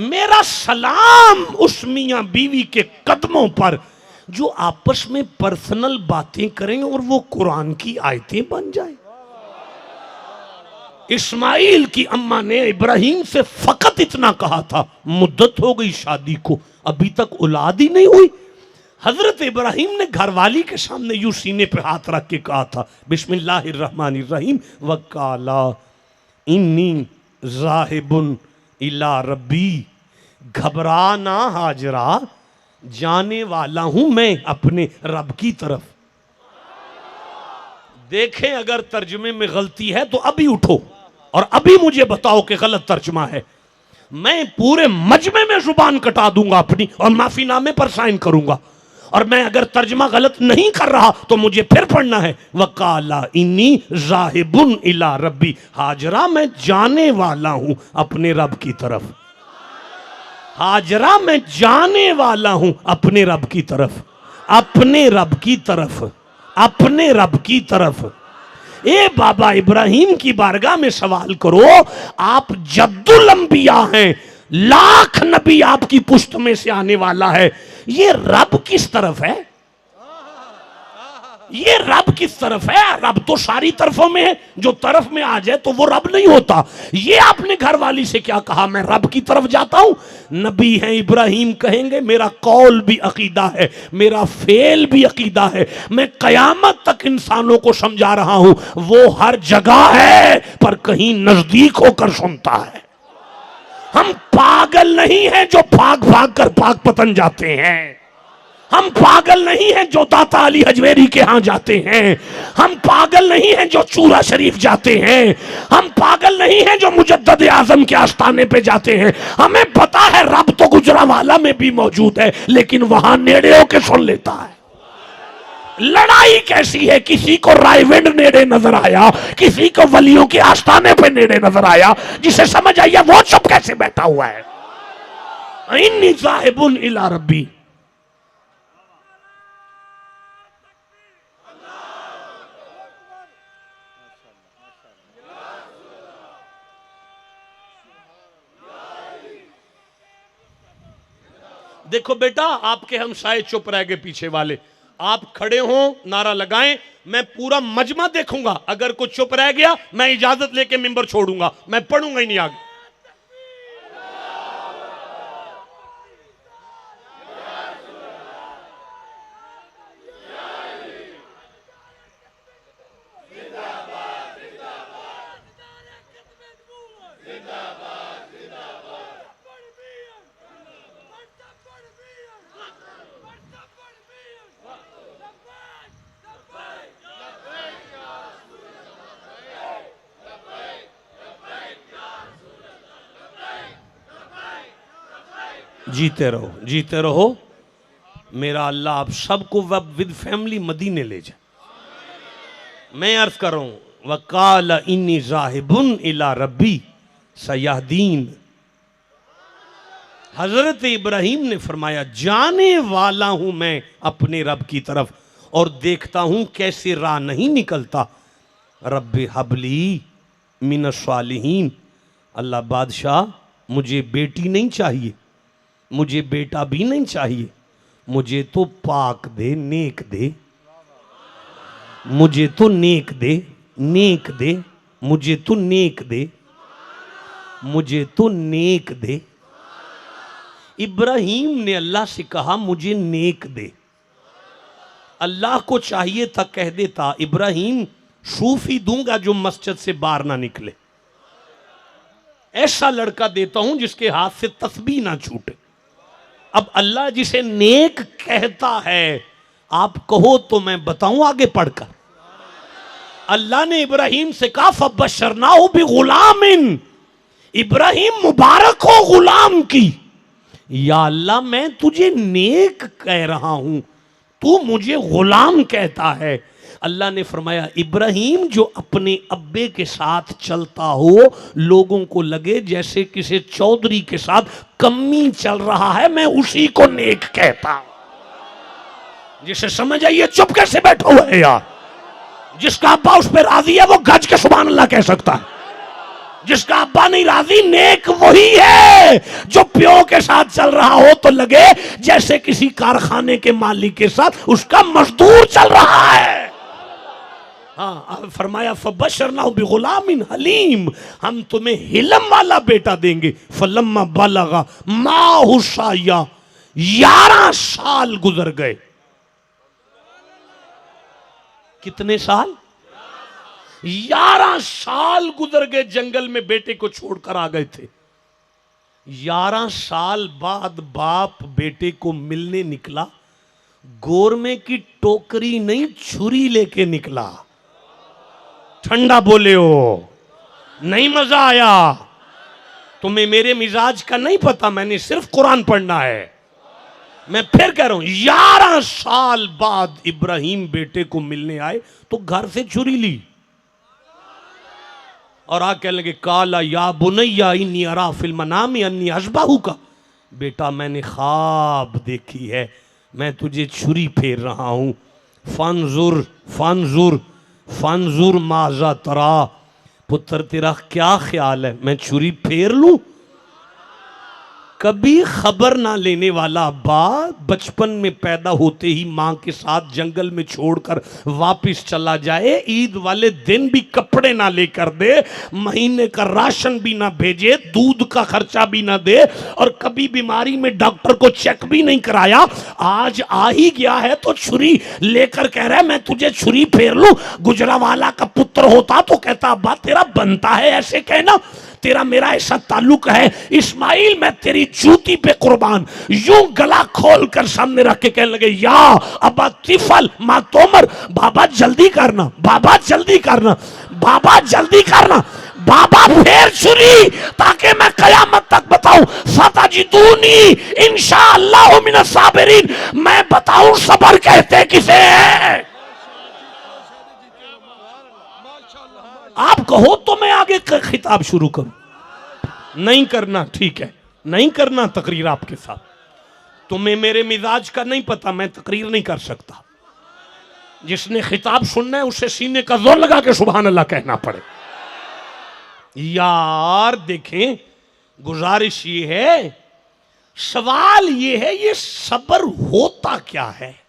मेरा सलाम उस मियां बीवी के कदमों पर जो आपस में पर्सनल बातें करें और वो कुरान की आयतें बन जाए। इस्माइल की अम्मा ने इब्राहिम से फकत इतना कहा था, मुद्दत हो गई शादी को, अभी तक औलाद ही नहीं हुई। हजरत इब्राहिम ने घरवाली के सामने यूं सीने पे हाथ रख के कहा था बिस्मिल्लाहिर्रहमानिर्रहीम वकाला इन्नी ज़ाहिबुन इला रब्बी। घबरा ना हाजरा, जाने वाला हूं मैं अपने रब की तरफ। देखें अगर तर्जुमे में गलती है तो अभी उठो और अभी मुझे बताओ कि गलत तर्जुमा है। मैं पूरे मजमे में जुबान कटा दूंगा अपनी और माफीनामे पर साइन करूंगा। और मैं अगर तर्जमा गलत नहीं कर रहा तो मुझे फिर पढ़ना है, वकाला इन्नी जाहिबुन इला रब्बी, हाजरा मैं जाने वाला हूं अपने रब की तरफ। हाजरा मैं जाने वाला हूं अपने रब की तरफ, अपने रब की तरफ, अपने रब की तरफ। ए बाबा इब्राहिम की बारगाह में सवाल करो, आप जद्दुल अंबिया हैं, लाख नबी आपकी पुश्त में से आने वाला है, ये रब किस तरफ है? ये रब किस तरफ है? रब तो सारी तरफों में है, जो तरफ में आ जाए तो वो रब नहीं होता। ये आपने घर वाली से क्या कहा, मैं रब की तरफ जाता हूं? नबी हैं इब्राहिम कहेंगे मेरा कौल भी अकीदा है, मेरा फेल भी अकीदा है, मैं कयामत तक इंसानों को समझा रहा हूं, वो हर जगह है पर कहीं नजदीक होकर सुनता है। हम पागल नहीं हैं जो भाग भाग कर पाक पतन जाते हैं, हम पागल नहीं हैं जो दाता अली हजवेरी के यहां जाते हैं, हम पागल नहीं हैं जो चूरा शरीफ जाते हैं, हम पागल नहीं हैं जो मुजद्दद आजम के आस्थाने पे जाते हैं। हमें पता है रब तो गुजरावाला में भी मौजूद है, लेकिन वहां नेड़े होके सुन लेता है। लड़ाई कैसी है, किसी को रायविंड नेड़े नजर आया, किसी को वलियों के आस्थाने पे नेड़े नजर आया, जिसे समझ आया वो चुप कैसे बैठा हुआ है। इन्नी जाहिबुन इला रब्बी, देखो बेटा आपके हमसाए चुप रह गए, पीछे वाले आप खड़े हो नारा लगाएं, मैं पूरा मजमा देखूंगा, अगर कोई चुप रह गया मैं इजाजत लेके मिंबर छोड़ूंगा, मैं पढ़ूंगा ही नहीं आगे। जीते रहो, जीते रहो, मेरा अल्लाह आप सबको विद फैमिली मदीने ले जाए। मैं अर्ज कर रहा हूं, वकाल इन्नी जाहिबुन इला रब्बी सयाहदीन। हजरत इब्राहिम ने फरमाया जाने वाला हूं मैं अपने रब की तरफ और देखता हूं कैसे राह नहीं निकलता। रब्बे हबली मिनस सालिहीन, अल्लाह बादशाह मुझे बेटी नहीं चाहिए, मुझे बेटा भी नहीं चाहिए, मुझे तो पाक दे, नेक दे, मुझे तो नेक दे, नेक दे, मुझे तो नेक दे, मुझे तो नेक दे। इब्राहिम ने अल्लाह से कहा मुझे नेक दे। अल्लाह को चाहिए था कह देता इब्राहिम सूफी दूंगा जो मस्जिद से बाहर ना निकले, ऐसा लड़का देता हूं जिसके हाथ से तस्बीह ना छूटे। अब अल्लाह जिसे नेक कहता है आप कहो तो मैं बताऊं आगे पढ़कर। अल्लाह ने इब्राहिम से कहा फबशरनाहु बिगुलामिन, इब्राहिम मुबारक हो गुलाम की। या अल्लाह मैं तुझे नेक कह रहा हूं, तू मुझे गुलाम कहता है। अल्लाह ने फरमाया इब्राहिम जो अपने अब्बे के साथ चलता हो, लोगों को लगे जैसे किसी चौधरी के साथ कम्मी चल रहा है, मैं उसी को नेक कहता हूं। जिसे समझ आइए चुप कैसे बैठा हुआ है यार। जिसका अब्बा उस पर राजी है वो गज के सुभान अल्लाह कह सकता है, जिसका अब्बा नहीं राजी नेक वही है जो प्यो के साथ चल रहा हो तो लगे जैसे किसी कारखाने के मालिक के साथ उसका मजदूर चल रहा है। हाँ फरमाया फबशरनाहु बिगुलामिन हलीम, हम तुम्हें हिलम वाला बेटा देंगे। फलम्मा बलगा माहु साया, 11 साल गुजर गए। कितने साल? 11 साल गुजर गए, जंगल में बेटे को छोड़कर आ गए थे। 11 साल बाद बाप बेटे को मिलने निकला, गोरमे की टोकरी नहीं छुरी लेके निकला। ठंडा बोले हो, नहीं मजा आया? तुम्हें मेरे मिजाज का नहीं पता, मैंने सिर्फ कुरान पढ़ना है। मैं फिर कह रहा हूं, 11 साल बाद इब्राहिम बेटे को मिलने आए तो घर से छुरी ली और आ कहने लगे काला या बुनैया इन्नी अरा फिल मनामी अन्नी अज़बहू का, बेटा मैंने ख्वाब देखी है, मैं तुझे छुरी फेर रहा हूं। फंजुर फंजुर फंजुर माजा तरा, पुत्र तेरा क्या ख्याल है, मैं छुरी फेर लूं? कभी खबर ना लेने वाला अब्बा बचपन में पैदा होते ही मां के साथ जंगल में छोड़कर वापस चला जाए, ईद वाले दिन भी कपड़े ना लेकर दे, महीने का राशन भी ना भेजे, दूध का खर्चा भी ना दे, और कभी बीमारी में डॉक्टर को चेक भी नहीं कराया, आज आ ही गया है तो छुरी लेकर कह रहा है मैं तुझे छुरी फेर लूं। गुजरावाला का पुत्र होता तो कहता अब्बा तेरा बनता है ऐसे कहना, तेरा मेरा ऐसा ताल्लुक है, इस्माइल मैं तेरी जूती पे कुर्बान। यूं गला खोल कर सामने रख के कहने लगे या अब्बा तिफल मा तोमर, बाबा जल्दी करना, बाबा जल्दी करना, बाबा जल्दी करना, बाबा फेर छुरी ताकि मैं कयामत तक बताऊं सताजिदूनी इंशाअल्लाह मिनस साबिरीन, मैं बताऊं सबर कहते किसे है। आप कहो तो मैं आगे खिताब शुरू करूं, नहीं करना ठीक है, नहीं करना तकरीर आपके साथ, तुम्हें मेरे मिजाज का नहीं पता, मैं तकरीर नहीं कर सकता। जिसने खिताब सुनना है उसे सीने का जोर लगा के सुभान अल्लाह कहना पड़े। यार देखें, गुजारिश ये है, सवाल ये है ये सब्र होता क्या है।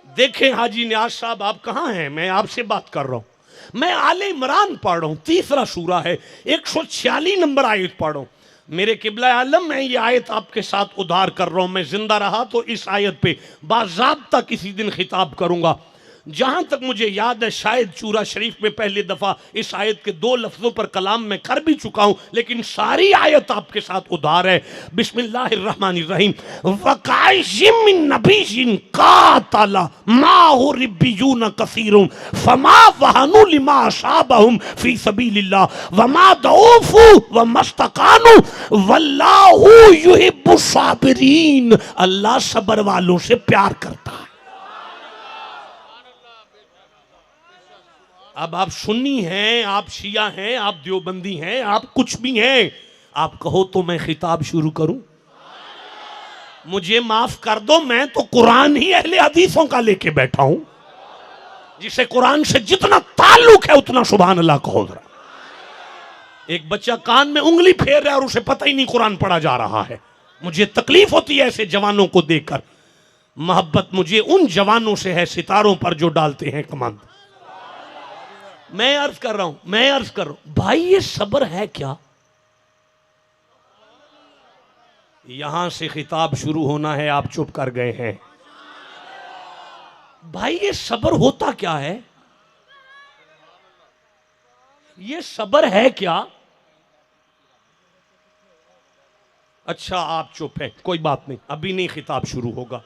देखें हाजी नियाज साहब आप कहां हैं, मैं आपसे बात कर रहा हूं, मैं आले इमरान पढ़ रहा हूं, 3रा सूरा है, 146 नंबर आयत पढ़ रहा हूं। मेरे किबला आलम मैं ये आयत आपके साथ उधार कर रहा हूं, मैं जिंदा रहा तो इस आयत पे बाज़ाब्ता किसी दिन खिताब करूंगा। जहां तक मुझे याद है शायद चूरा शरीफ में पहली दफा इस आयत के 2 लफ्जों पर कलाम में कर भी चुका हूं, लेकिन सारी आयत आपके साथ उधार है। बिस्मिल्लाहिर्रहमानिर्रहीम, वकाइशिम मिन नबिय्यिन कातला माहु रिब्बियून कसीरुम फमा वहनु लिमा असाबहुम फी सबीलिल्लाह वमा दऊफु वमस्तकानु वल्लाहु युहिब्बुस साबिरीन। अल्लाह सब्र वालों से प्यार करता है। अब आप सुन्नी हैं, आप शिया हैं, आप देवबंदी हैं, आप कुछ भी हैं, आप कहो तो मैं खिताब शुरू करूं? मुझे माफ कर दो, मैं तो कुरान ही अहले हदीसों का लेके बैठा हूं, जिसे कुरान से जितना ताल्लुक है उतना सुभान अल्लाह कहो जरा। एक बच्चा कान में उंगली फेर रहा है और उसे पता ही नहीं कुरान पढ़ा जा रहा है। मुझे तकलीफ होती है ऐसे जवानों को देखकर। मोहब्बत मुझे उन जवानों से है सितारों पर जो डालते हैं कमांड। मैं अर्ज कर रहा हूं भाई ये सब्र है क्या? यहां से खिताब शुरू होना है, आप चुप कर गए हैं। भाई ये सब्र होता क्या है? ये सब्र है क्या? अच्छा आप चुप हैं, कोई बात नहीं, अभी नहीं खिताब शुरू होगा।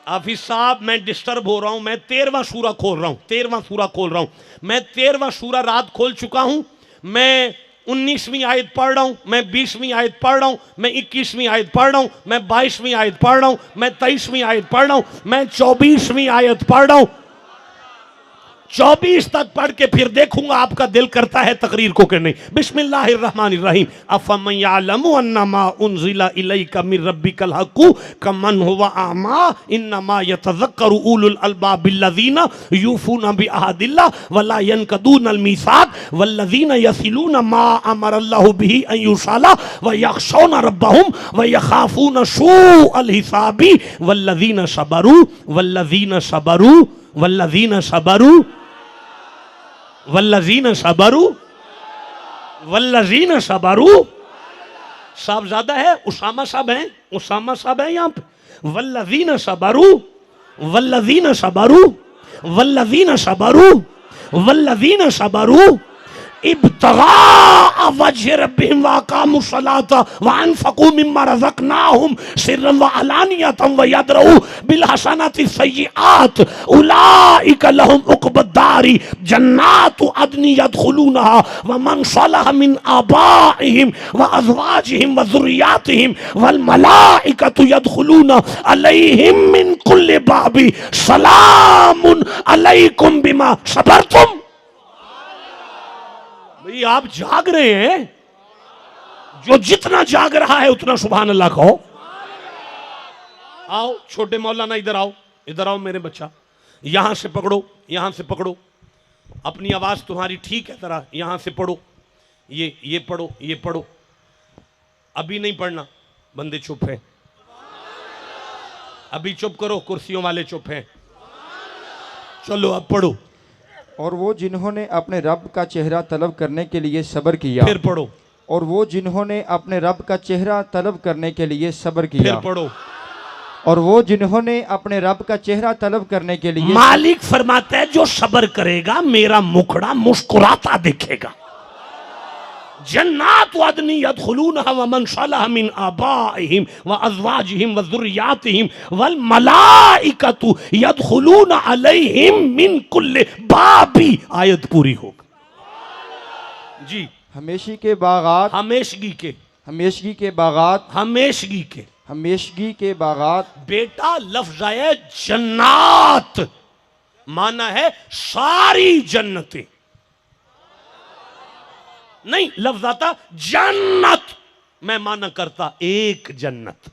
हाफिज साहब मैं डिस्टर्ब हो रहा हूं, मैं 13वां सूरा खोल रहा हूं, मैं 13वां सूरा रात खोल चुका हूं, मैं 19वीं आयत पढ़ रहा हूं, मैं 20वीं आयत पढ़ रहा हूं, मैं 21वीं आयत पढ़ रहा हूं, मैं 22वीं आयत पढ़ रहा हूं, मैं 23वीं आयत पढ़ रहा हूं, मैं 24वीं आयत पढ़ रहा हूं। 24 तक पढ़ के फिर देखूंगा आपका दिल करता है तकरीर को कि नहीं। बिस्मिल्लाहिर्रहमानिर्रहीम, अफमन यअलमु अन्नमा उनज़िला इलैका मिन रब्बिकल हक़्क़ु कमन हुवा अमा इन्नमा यतज़क्करु उलुल अलबाब बिल्लज़ीना यूफूना बिअहदिल्लाह वला यनक़दूनल मीसाक़ वल्लज़ीना यसिलूना मा अमरल्लाहु बिही अन युसला व यख़शौना रब्बहुम व यख़ाफूना सूअल हिसाबी वल्लज़ीना सबरू वल्लज़ीना सबरू वल्लज़ीना सबरू वल्लज़ीना सबरू वल्लज़ीना सबरू। साहब ज्यादा है, उसामा साहब हैं यहाँ पे। वल्लज़ीना सबरू वल्लज़ीना सबरू वल्लज़ीना सबरू वल्लज़ीना सबरू। इब्तिगा वजह रब्बिहिम व अकामु सलाता व अनफकू मिम्मा रज़क़नाहुम सिर्रन व अलानियतन व यदरऊ बिल हसनाति सय्यिआत उलाइका लहुम उक़बद्दारी जन्नातु अदनि यदखुलूनहा व मन सलह मिन आबाइहिम व अज़वाजिहिम व ज़ुर्रिय्यातिहिम वल मलाइकतु यदखुलूना अलैहिम मिन कुल्लि बाबी सलामुन अलैकुम बिमा सबरतुम। भाई आप जाग रहे हैं, जो जितना जाग रहा है उतना सुभान अल्लाह कहो। आओ छोटे मौलाना इधर आओ, इधर आओ मेरे बच्चा, यहां से पकड़ो, यहां से पकड़ो, अपनी आवाज तुम्हारी ठीक है तरह, यहां से पढ़ो, ये पढ़ो, ये पढ़ो। अभी नहीं पढ़ना, बंदे चुप हैं, अभी चुप करो, कुर्सियों वाले चुप हैं। चलो अब पढ़ो। और वो जिन्होंने अपने रब का चेहरा तलब करने के लिए सब्र किया। फिर पढ़ो। और वो जिन्होंने अपने रब का चेहरा तलब करने के लिए सब्र किया। फिर पढ़ो। और वो जिन्होंने अपने रब का चेहरा तलब करने के लिए, मालिक फरमाता है जो सब्र करेगा मेरा मुखड़ा मुस्कुराता दिखेगा। जन्नात अदनी यदखुलूनहा व मन सलह मिन आबाइहिम व अज़वाजिहिम व ज़ुर्रिय्यातिहिम वल मलाइकतु यदखुलूना अलैहिम मिन कुल्लि बाबी। आयत पूरी हो जी। हमेशगी के बागात, हमेशगी के, हमेशगी के बागात, हमेशगी के, हमेशगी के बागात। बेटा लफ्ज़ है जन्नात, माना है सारी जन्नतें, नहीं लफ्ज आता जन्नत, मैं माना करता एक जन्नत।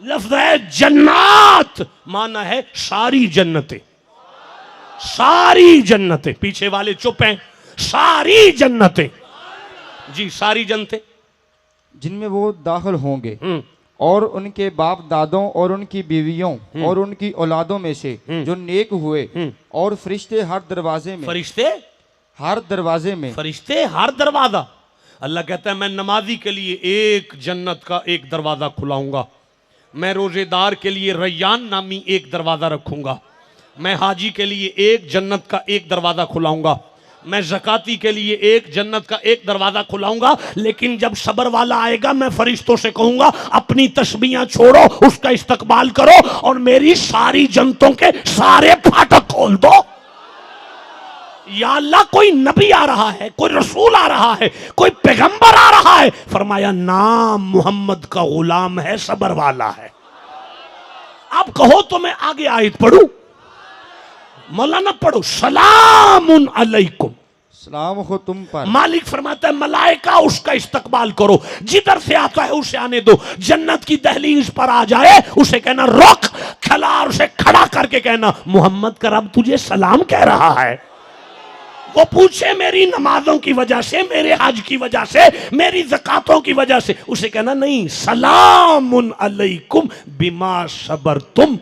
लफ्ज है जन्नत, माना है सारी जन्नतें, सारी जन्नतें। पीछे वाले चुप हैं, सारी जन्नतें जी, सारी जन्नतें जिनमें वो दाखिल होंगे और उनके बाप दादों और उनकी बीवियों और उनकी औलादों में से जो नेक हुए, और फरिश्ते हर दरवाजे में, फरिश्ते हर दरवाजे में, फरिश्ते हर दरवाजा। अल्लाह कहता है मैं नमाजी के लिए एक जन्नत का एक दरवाजा खुलाऊंगा, मैं रोजेदार के लिए रैयान नामी एक दरवाजा रखूंगा, मैं हाजी के लिए एक जन्नत का एक दरवाजा खुलाऊंगा, मैं ज़काती के लिए एक जन्नत का एक दरवाजा खुलाऊंगा। लेकिन जब सबर वाला आएगा मैं फरिश्तों से कहूंगा अपनी तस्बीहां छोड़ो, उसका इस्तकबाल करो और मेरी सारी जन्नतों के सारे फाटक खोल दो। या अल्लाह कोई नबी आ रहा है, कोई रसूल आ रहा है, कोई पैगंबर आ रहा है, फरमाया नाम मोहम्मद का गुलाम है, सबर वाला है। आप कहो तो मैं आगे आयत पढ़ूं, मौलाना पढ़ो। सलामुन अलैकुम, सलाम हो तुम पर। मालिक फरमाता है मलाइका उसका इस्तकबाल करो, जिधर से आता है उसे आने दो। जन्नत की दहलीज पर आ जाए उसे कहना रुक, खला, उसे खड़ा करके कहना मोहम्मद का रब तुझे सलाम कह रहा है। वो पूछे मेरी नमाजों की वजह से, मेरे हज की वजह से, मेरी ज़कातों की वजह से, उसे कहना नहीं, सलामुन अलैकुम बिमा सबरतुम।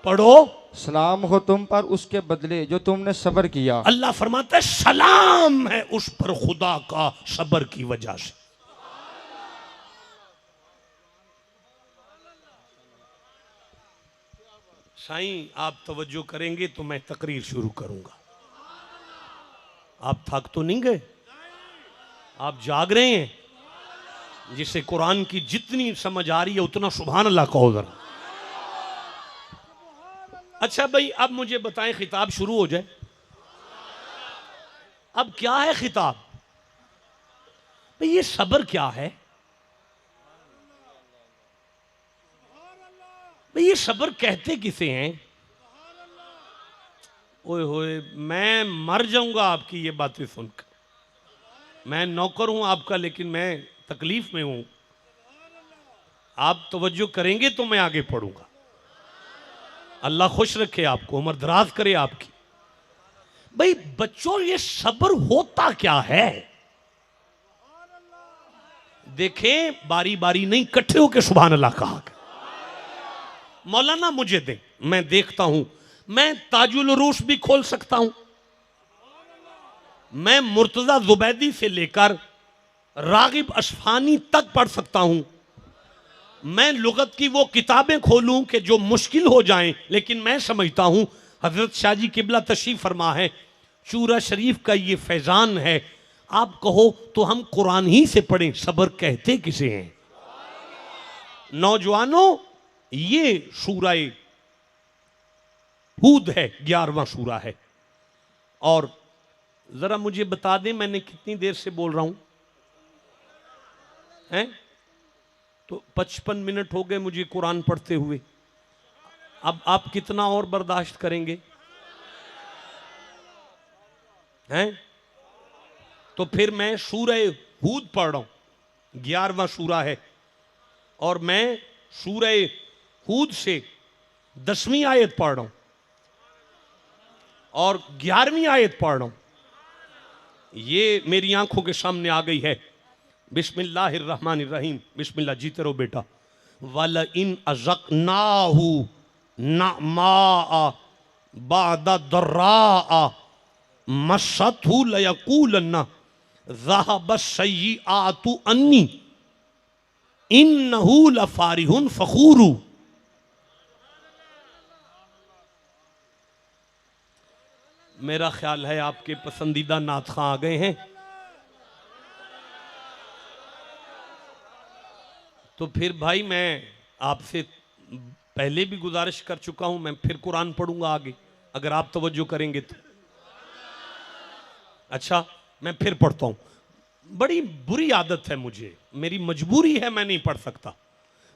पढ़ो। सलाम हो तुम पर उसके बदले जो तुमने सब्र किया। अल्लाह फरमाता है सलाम है उस पर खुदा का सब्र की वजह से। साईं आप तवज्जो करेंगे तो मैं तकरीर शुरू करूंगा। आप थक तो नहीं गए? आप जाग रहे हैं? जिसे कुरान की जितनी समझ आ रही है उतना सुभान अल्लाह कहो जरा। अच्छा भाई अब मुझे बताएं, खिताब शुरू हो जाए। अब क्या है खिताब? भाई ये सब्र क्या है? भाई ये सब्र कहते किसे हैं? ओए होए मैं मर जाऊंगा आपकी ये बातें सुनकर। मैं नौकर हूं आपका, लेकिन मैं तकलीफ में हूं। आप तवज्जो करेंगे तो मैं आगे पढ़ूंगा। अल्लाह खुश रखे आपको, उम्र दराज करे आपकी। भाई बच्चों ये सब्र होता क्या है? देखें बारी बारी नहीं, इकट्ठे होकर सुभान अल्लाह कहा। मौलाना मुझे दे, मैं देखता हूं। मैं ताजुल उरूस भी खोल सकता हूं, मैं मुर्तजा जुबैदी से लेकर रागिब असफानी तक पढ़ सकता हूं। मैं लुगत की वो किताबें खोलूं कि जो मुश्किल हो जाएं, लेकिन मैं समझता हूं हजरत शाह जी किबला तशरीफ फरमा है, चूरा शरीफ का ये फैजान है। आप कहो तो हम कुरान ही से पढ़ें, सब्र कहते किसे हैं? नौजवानों, ये सूराए हूद है, 11वां सूरा है। और जरा मुझे बता दें मैंने कितनी देर से बोल रहा हूं? हैं तो 55 मिनट हो गए मुझे कुरान पढ़ते हुए। अब आप कितना और बर्दाश्त करेंगे? हैं तो फिर मैं सूरह हूद पढ़ रहा हूं, 11वां सूरा है, और मैं सूरह हूद से 10वीं आयत पढ़ रहा हूं और 11वीं आयत पढ़ रहा हूं। ये मेरी आंखों के सामने आ गई है। बिस्मिल्लाहिर्रहमानिर्रहीम, बिस्मिल्लाह, जीते रहो बेटा। वल इन अज़क़नाहु नअमा बादा दर्रा मस्सतहु लयक़ूलन्ना ज़हब सय्यिआतु अन्नी इन्नहु लफ़ारिहुन फ़ख़ूरु। मेरा ख्याल है आपके पसंदीदा नात खां आ गए हैं। तो फिर भाई मैं आपसे पहले भी गुजारिश कर चुका हूं, मैं फिर कुरान पढ़ूंगा आगे, अगर आप तवज्जो करेंगे तो। अच्छा, मैं फिर पढ़ता हूं। बड़ी बुरी आदत है मुझे, मेरी मजबूरी है, मैं नहीं पढ़ सकता।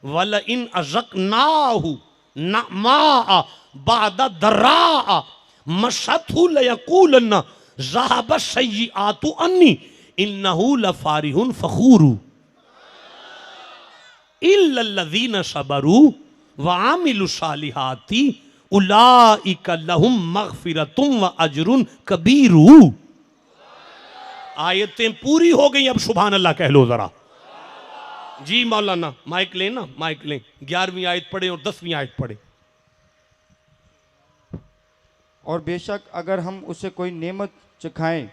वल इन अज़क़नाहु नअमा बादा दर्रा मस्सतहु लयक़ूलन्ना ज़हब सय्यिआतु अन्नी इन्नहु लफ़ारिहुन फ़ख़ूरु इल्लल्लज़ीना सबरू व आमिलु सालिहाति उलाइका लहुम मग़फ़िरतुम व अजरुन कबीरु। आयतें पूरी हो गई, अब सुभान अल्लाह कह लो जरा। जी मौलाना, माइक लें ना, माइक लें। 11वीं आयत पढ़े और 10वीं आयत पढ़े। और बेशक अगर हम उसे कोई नेमत चखाएं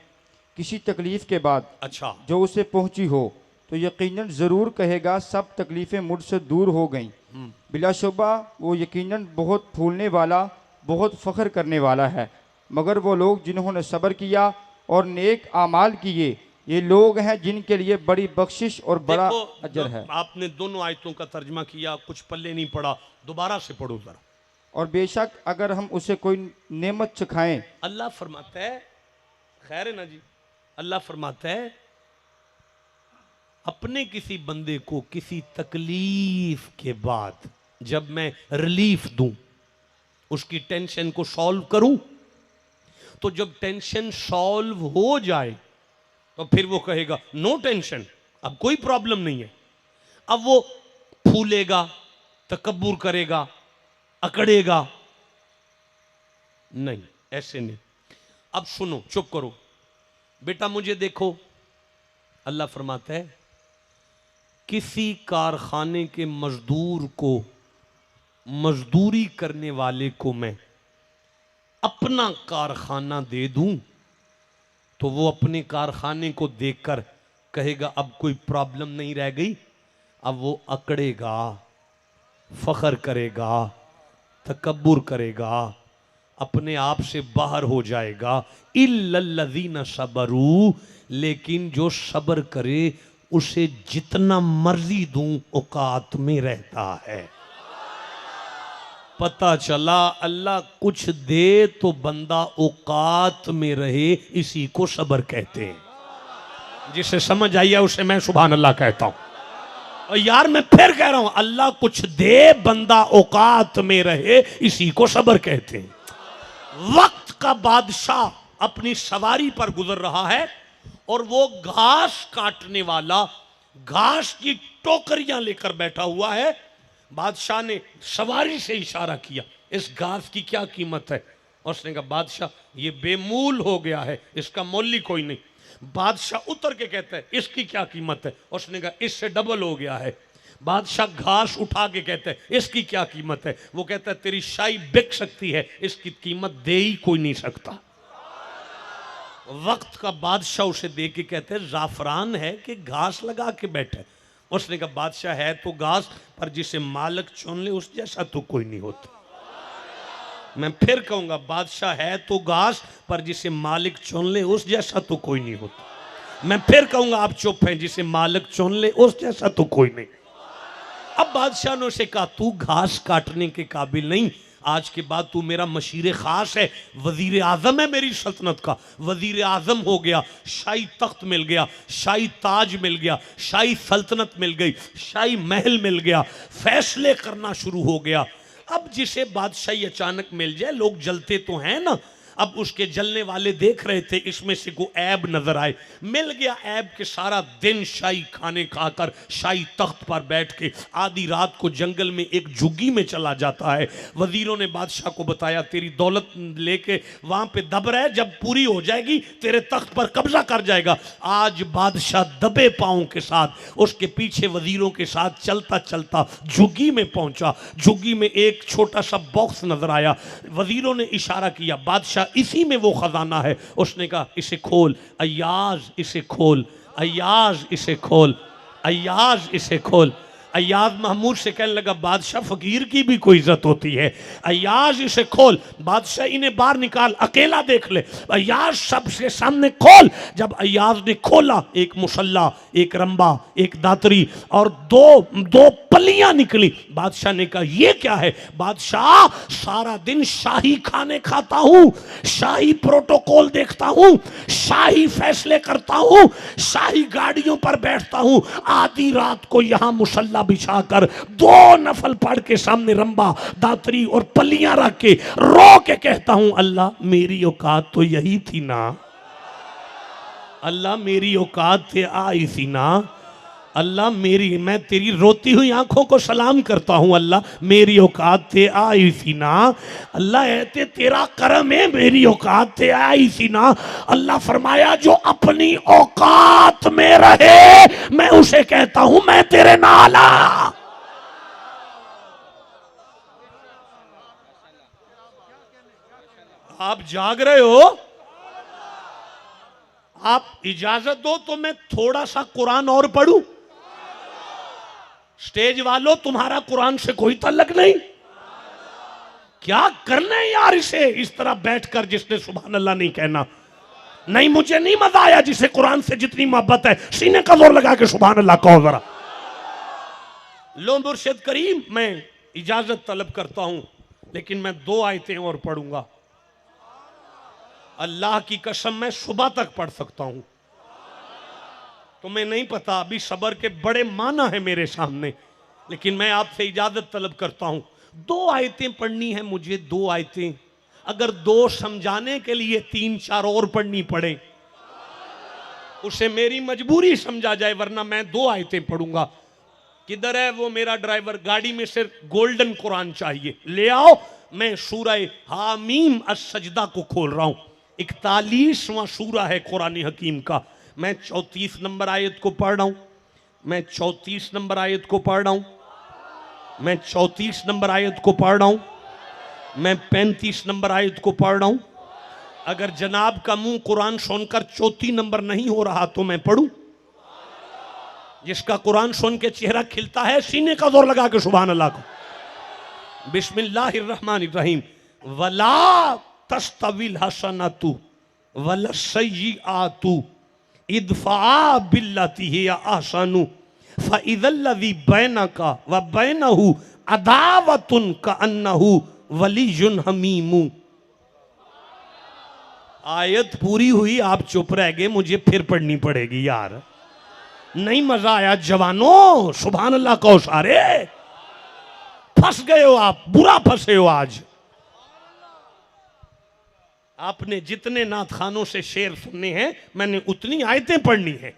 किसी तकलीफ के बाद, अच्छा, जो उसे पहुंची हो, तो यकीनन ज़रूर कहेगा सब तकलीफ़ें मुझसे दूर हो गईं। बिलाशुबा वो यकीनन बहुत फूलने वाला, बहुत फ़ख्र करने वाला है। मगर वो लोग जिन्होंने सब्र किया और नेक आमाल किए, ये लोग हैं जिनके लिए बड़ी बख्शिश और बड़ा अजर है। आपने दोनों आयतों का तर्जमा किया, कुछ पल्ले नहीं पड़ा, दोबारा से पढ़ो जरा। और बेशक अगर हम उसे कोई नेमत चखाएं, अल्लाह फरमाता है, खैर है ना जी, अल्लाह फरमाता है अपने किसी बंदे को किसी तकलीफ के बाद जब मैं रिलीफ दूं, उसकी टेंशन को सॉल्व करूं, तो जब टेंशन सॉल्व हो जाए तो फिर वो कहेगा नो टेंशन, अब कोई प्रॉब्लम नहीं है। अब वो फूलेगा, तकब्बुर करेगा, अकड़ेगा नहीं, ऐसे नहीं। अब सुनो, चुप करो बेटा, मुझे देखो। अल्लाह फरमाता है किसी कारखाने के मजदूर को, मजदूरी करने वाले को मैं अपना कारखाना दे दूं, तो वो अपने कारखाने को देखकर कहेगा अब कोई प्रॉब्लम नहीं रह गई। अब वो अकड़ेगा, फख्र करेगा, तकब्बुर करेगा, अपने आप से बाहर हो जाएगा। इल्लल्लज़ीना सबरू, लेकिन जो सब्र करे उसे जितना मर्जी दूं औकात में रहता है। पता चला अल्लाह कुछ दे तो बंदा औकात में रहे, इसी को सब्र कहते हैं। जिसे समझ आई है उसे मैं सुभान अल्लाह कहता हूं। और यार मैं फिर कह रहा हूं, अल्लाह कुछ दे बंदा औकात में रहे, इसी को सब्र कहते हैं। वक्त का बादशाह अपनी सवारी पर गुजर रहा है और वो घास काटने वाला घास की टोकरियां लेकर बैठा हुआ है। बादशाह ने सवारी से इशारा किया, इस घास की क्या कीमत है? उसने कहा बादशाह ये बेमूल हो गया है, इसका मोल ही कोई नहीं। बादशाह उतर के कहता है इसकी क्या कीमत है? उसने कहा इससे डबल हो गया है। बादशाह घास उठा के कहता है इसकी क्या कीमत है? वो कहता है तेरी शाही बिक सकती है, इसकी कीमत दे ही कोई नहीं सकता। वक्त का बादशाह उसे दे के कहते हैं जाफरान है कि घास लगा के बैठे? उसने कहा बादशाह है तो घास, पर जिसे मालिक चुन ले उस जैसा तो कोई नहीं होता। मैं फिर कहूंगा, बादशाह है तो घास, पर जिसे मालिक चुन ले उस जैसा तो कोई नहीं होता। मैं फिर कहूंगा, आप चुप हैं, जिसे मालिक चुन ले उस जैसा तो कोई नहीं। अब बादशाह ने उसे कहा, तू घास काटने के काबिल नहीं, आज के बाद तू मेरा मशीर खास है, वजीर आजम है मेरी सल्तनत का। वजीर आजम हो गया, शाही तख्त मिल गया, शाही ताज मिल गया, शाही सल्तनत मिल गई, शाही महल मिल गया, फैसले करना शुरू हो गया। अब जिसे बादशाही अचानक मिल जाए, लोग जलते तो हैं ना। अब उसके जलने वाले देख रहे थे, इसमें से को ऐब नजर आए, मिल गया ऐब के सारा दिन शाही खाने खाकर शाही तख्त पर बैठ के आधी रात को जंगल में एक झुग्गी में चला जाता है। वजीरों ने बादशाह को बताया, तेरी दौलत लेके वहां पे दब रहे, जब पूरी हो जाएगी तेरे तख्त पर कब्जा कर जाएगा। आज बादशाह दबे पांव के साथ उसके पीछे वजीरों के साथ चलता चलता झुग्गी में पहुंचा। झुग्गी में एक छोटा सा बॉक्स नजर आया। वजीरों ने इशारा किया, बादशाह इसी में वो खजाना है। उसने कहा, इसे खोल अय्याज, इसे खोल अय्याज, इसे खोल अय्याज, इसे खोल। अय्याज महमूद से कहने लगा, बादशाह फकीर की भी कोई इज्जत होती है, अय्याज इसे खोल। बादशाह, इन्हें बाहर निकाल, अकेला देख ले। अय्याज सबसे सामने खोल। जब अय्याज ने खोला, एक मुसल्ला, एक रंबा, एक दातरी और दो पलियां निकली। बादशाह ने कहा, ये क्या है? बादशाह, सारा दिन शाही खाने खाता हूं, शाही प्रोटोकॉल देखता हूं, शाही फैसले करता हूं, शाही गाड़ियों पर बैठता हूं। आधी रात को यहां मुसल्ला बिछाकर 2 नफल पढ़ के सामने रंबा, दातरी और पलियां रख के रो के कहता हूं, अल्लाह मेरी औकात तो यही थी ना, अल्लाह मेरी औकात से आई थी ना, अल्लाह मेरी, मैं तेरी रोती हुई आंखों को सलाम करता हूं, अल्लाह मेरी औकात से आई थी ना, अल्लाह ऐते तेरा करम है, मेरी औकात से आई थी ना। अल्लाह फरमाया, जो अपनी औकात में रहे मैं उसे कहता हूं मैं तेरे नाला। आप जाग रहे हो? आप इजाजत दो तो मैं थोड़ा सा कुरान और पढ़ूं। स्टेज वालों, तुम्हारा कुरान से कोई तल्लक नहीं। क्या करना है यार इसे इस तरह बैठकर, जिसने सुभान अल्लाह नहीं कहना? नहीं, मुझे नहीं मजा आया। जिसे कुरान से जितनी मोहब्बत है, सीने का जोर लगा के सुभान अल्लाह कहो जरा। लो मुर्शिद करीम, मैं इजाजत तलब करता हूं, लेकिन मैं 2 आयतें और पढ़ूंगा। अल्लाह की कसम, मैं सुबह तक पढ़ सकता हूं। तुम्हें नहीं पता, अभी सबर के बड़े माना है मेरे सामने, लेकिन मैं आपसे इजाजत तलब करता हूं। 2 आयतें पढ़नी है मुझे, 2 आयतें। अगर 2 समझाने के लिए 3-4 और पढ़नी पड़े, उसे मेरी मजबूरी समझा जाए, वरना मैं 2 आयतें पढ़ूंगा। किधर है वो मेरा ड्राइवर? गाड़ी में सिर्फ गोल्डन कुरान चाहिए, ले आओ। मैं सूरह हामीम अस-सजदा को खोल रहा हूं। 41वां सूरा है कुरान हकीम का। मैं 34 नंबर आयत को पढ़ रहा हूं। मैं 34 नंबर आयत को पढ़ रहा हूं। मैं 34 नंबर आयत को पढ़ रहा हूं। मैं 35 नंबर आयत को पढ़ रहा हूं। अगर जनाब का मुंह कुरान सुनकर 34 नंबर नहीं हो रहा तो मैं पढ़ूं? जिसका कुरान सुन के चेहरा खिलता है, सीने का जोर लगा के सुभान अल्लाह को। बिस्मिल्लाहिर्रहमानिर्रहीम। वला तस्तविल हसनतु वला सय्यिआतु इदफा बिल्लती हिया अहसनु फइज़ल्लज़ी बैनका व बैनहु अदावतुन कअन्नहु वलियुन हमीमु। आयत पूरी हुई, आप चुप रह गए, मुझे फिर पढ़नी पड़ेगी यार। नहीं मजा आया जवानों, सुभान अल्लाह कहो सारे। फंस गए हो आप, बुरा फंसे हो आज। आपने जितने नात खानों से शेर सुनने हैं, मैंने उतनी आयतें पढ़नी है।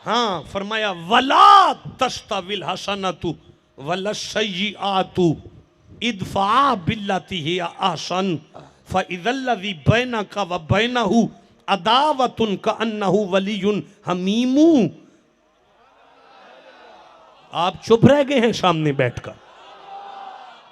हाँ, फरमाया वला तस्तविल हसनतु वला सय्यिआतु इदफा बिल्लती हिया अहसन फइज़ल्लज़ी बैनका व बैनहु अदावतुन कअन्नहु वलियुन हमीमु। आप चुप रह गए हैं सामने बैठकर।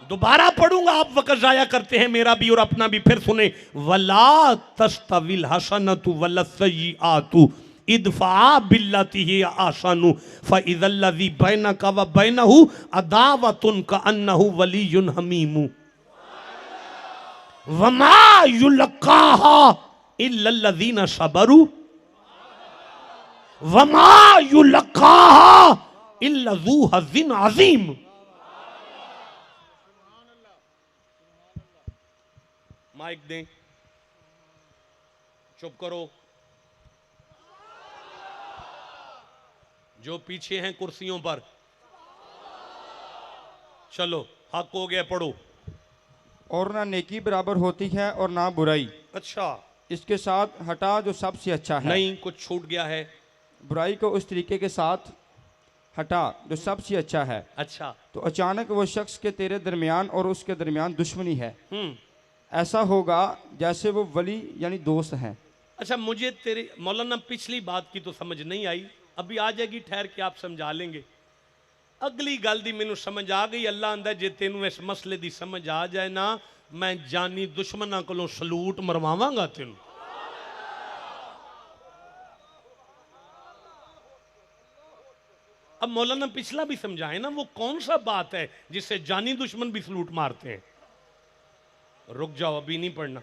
दोबारा पढ़ूंगा, आप वक्त जाया करते हैं मेरा भी और अपना भी। फिर सुने, वला तस्तविल हसनतु वला सय्यिआतु इदफा बिल्लती हिया अहसनु फइज़ल्लज़ी बैनका व बैनहु अदावतुन कअन्नहु वलियुन हमीमु। वमा युलक्काहा इल्लल्लज़ीना सबरू वमा युलक्काहा इल्ला ज़ू हज़्ज़िन अज़ीम। माइक दें, चुप करो। जो पीछे हैं कुर्सियों पर, चलो हक हो गया, पढ़ो। और ना नेकी बराबर होती है और ना बुराई, अच्छा, इसके साथ हटा जो सबसे अच्छा है। नहीं, कुछ छूट गया है। बुराई को उस तरीके के साथ हटा जो सबसे अच्छा है। अच्छा, तो अचानक वो शख्स के तेरे दरमियान और उसके दरमियान दुश्मनी है। हम्म। ऐसा होगा जैसे वो वली यानी दोस्त हैं। अच्छा, मुझे तेरे मौलाना पिछली बात की तो समझ नहीं आई, अभी आ जाएगी, ठहर के आप समझा लेंगे। अगली गल दी मैनू समझ आ गई। अल्लाह आंदा जे तेनू इस मसले दी समझ आ जाए ना, मैं जानी दुश्मना कोलों सलूट मरवावांगा तेनू। अब मौलाना पिछला भी समझाए ना, वो कौन सा बात है जिससे जानी दुश्मन भी सलूट मारते हैं। रुक जाओ, अभी नहीं पढ़ना,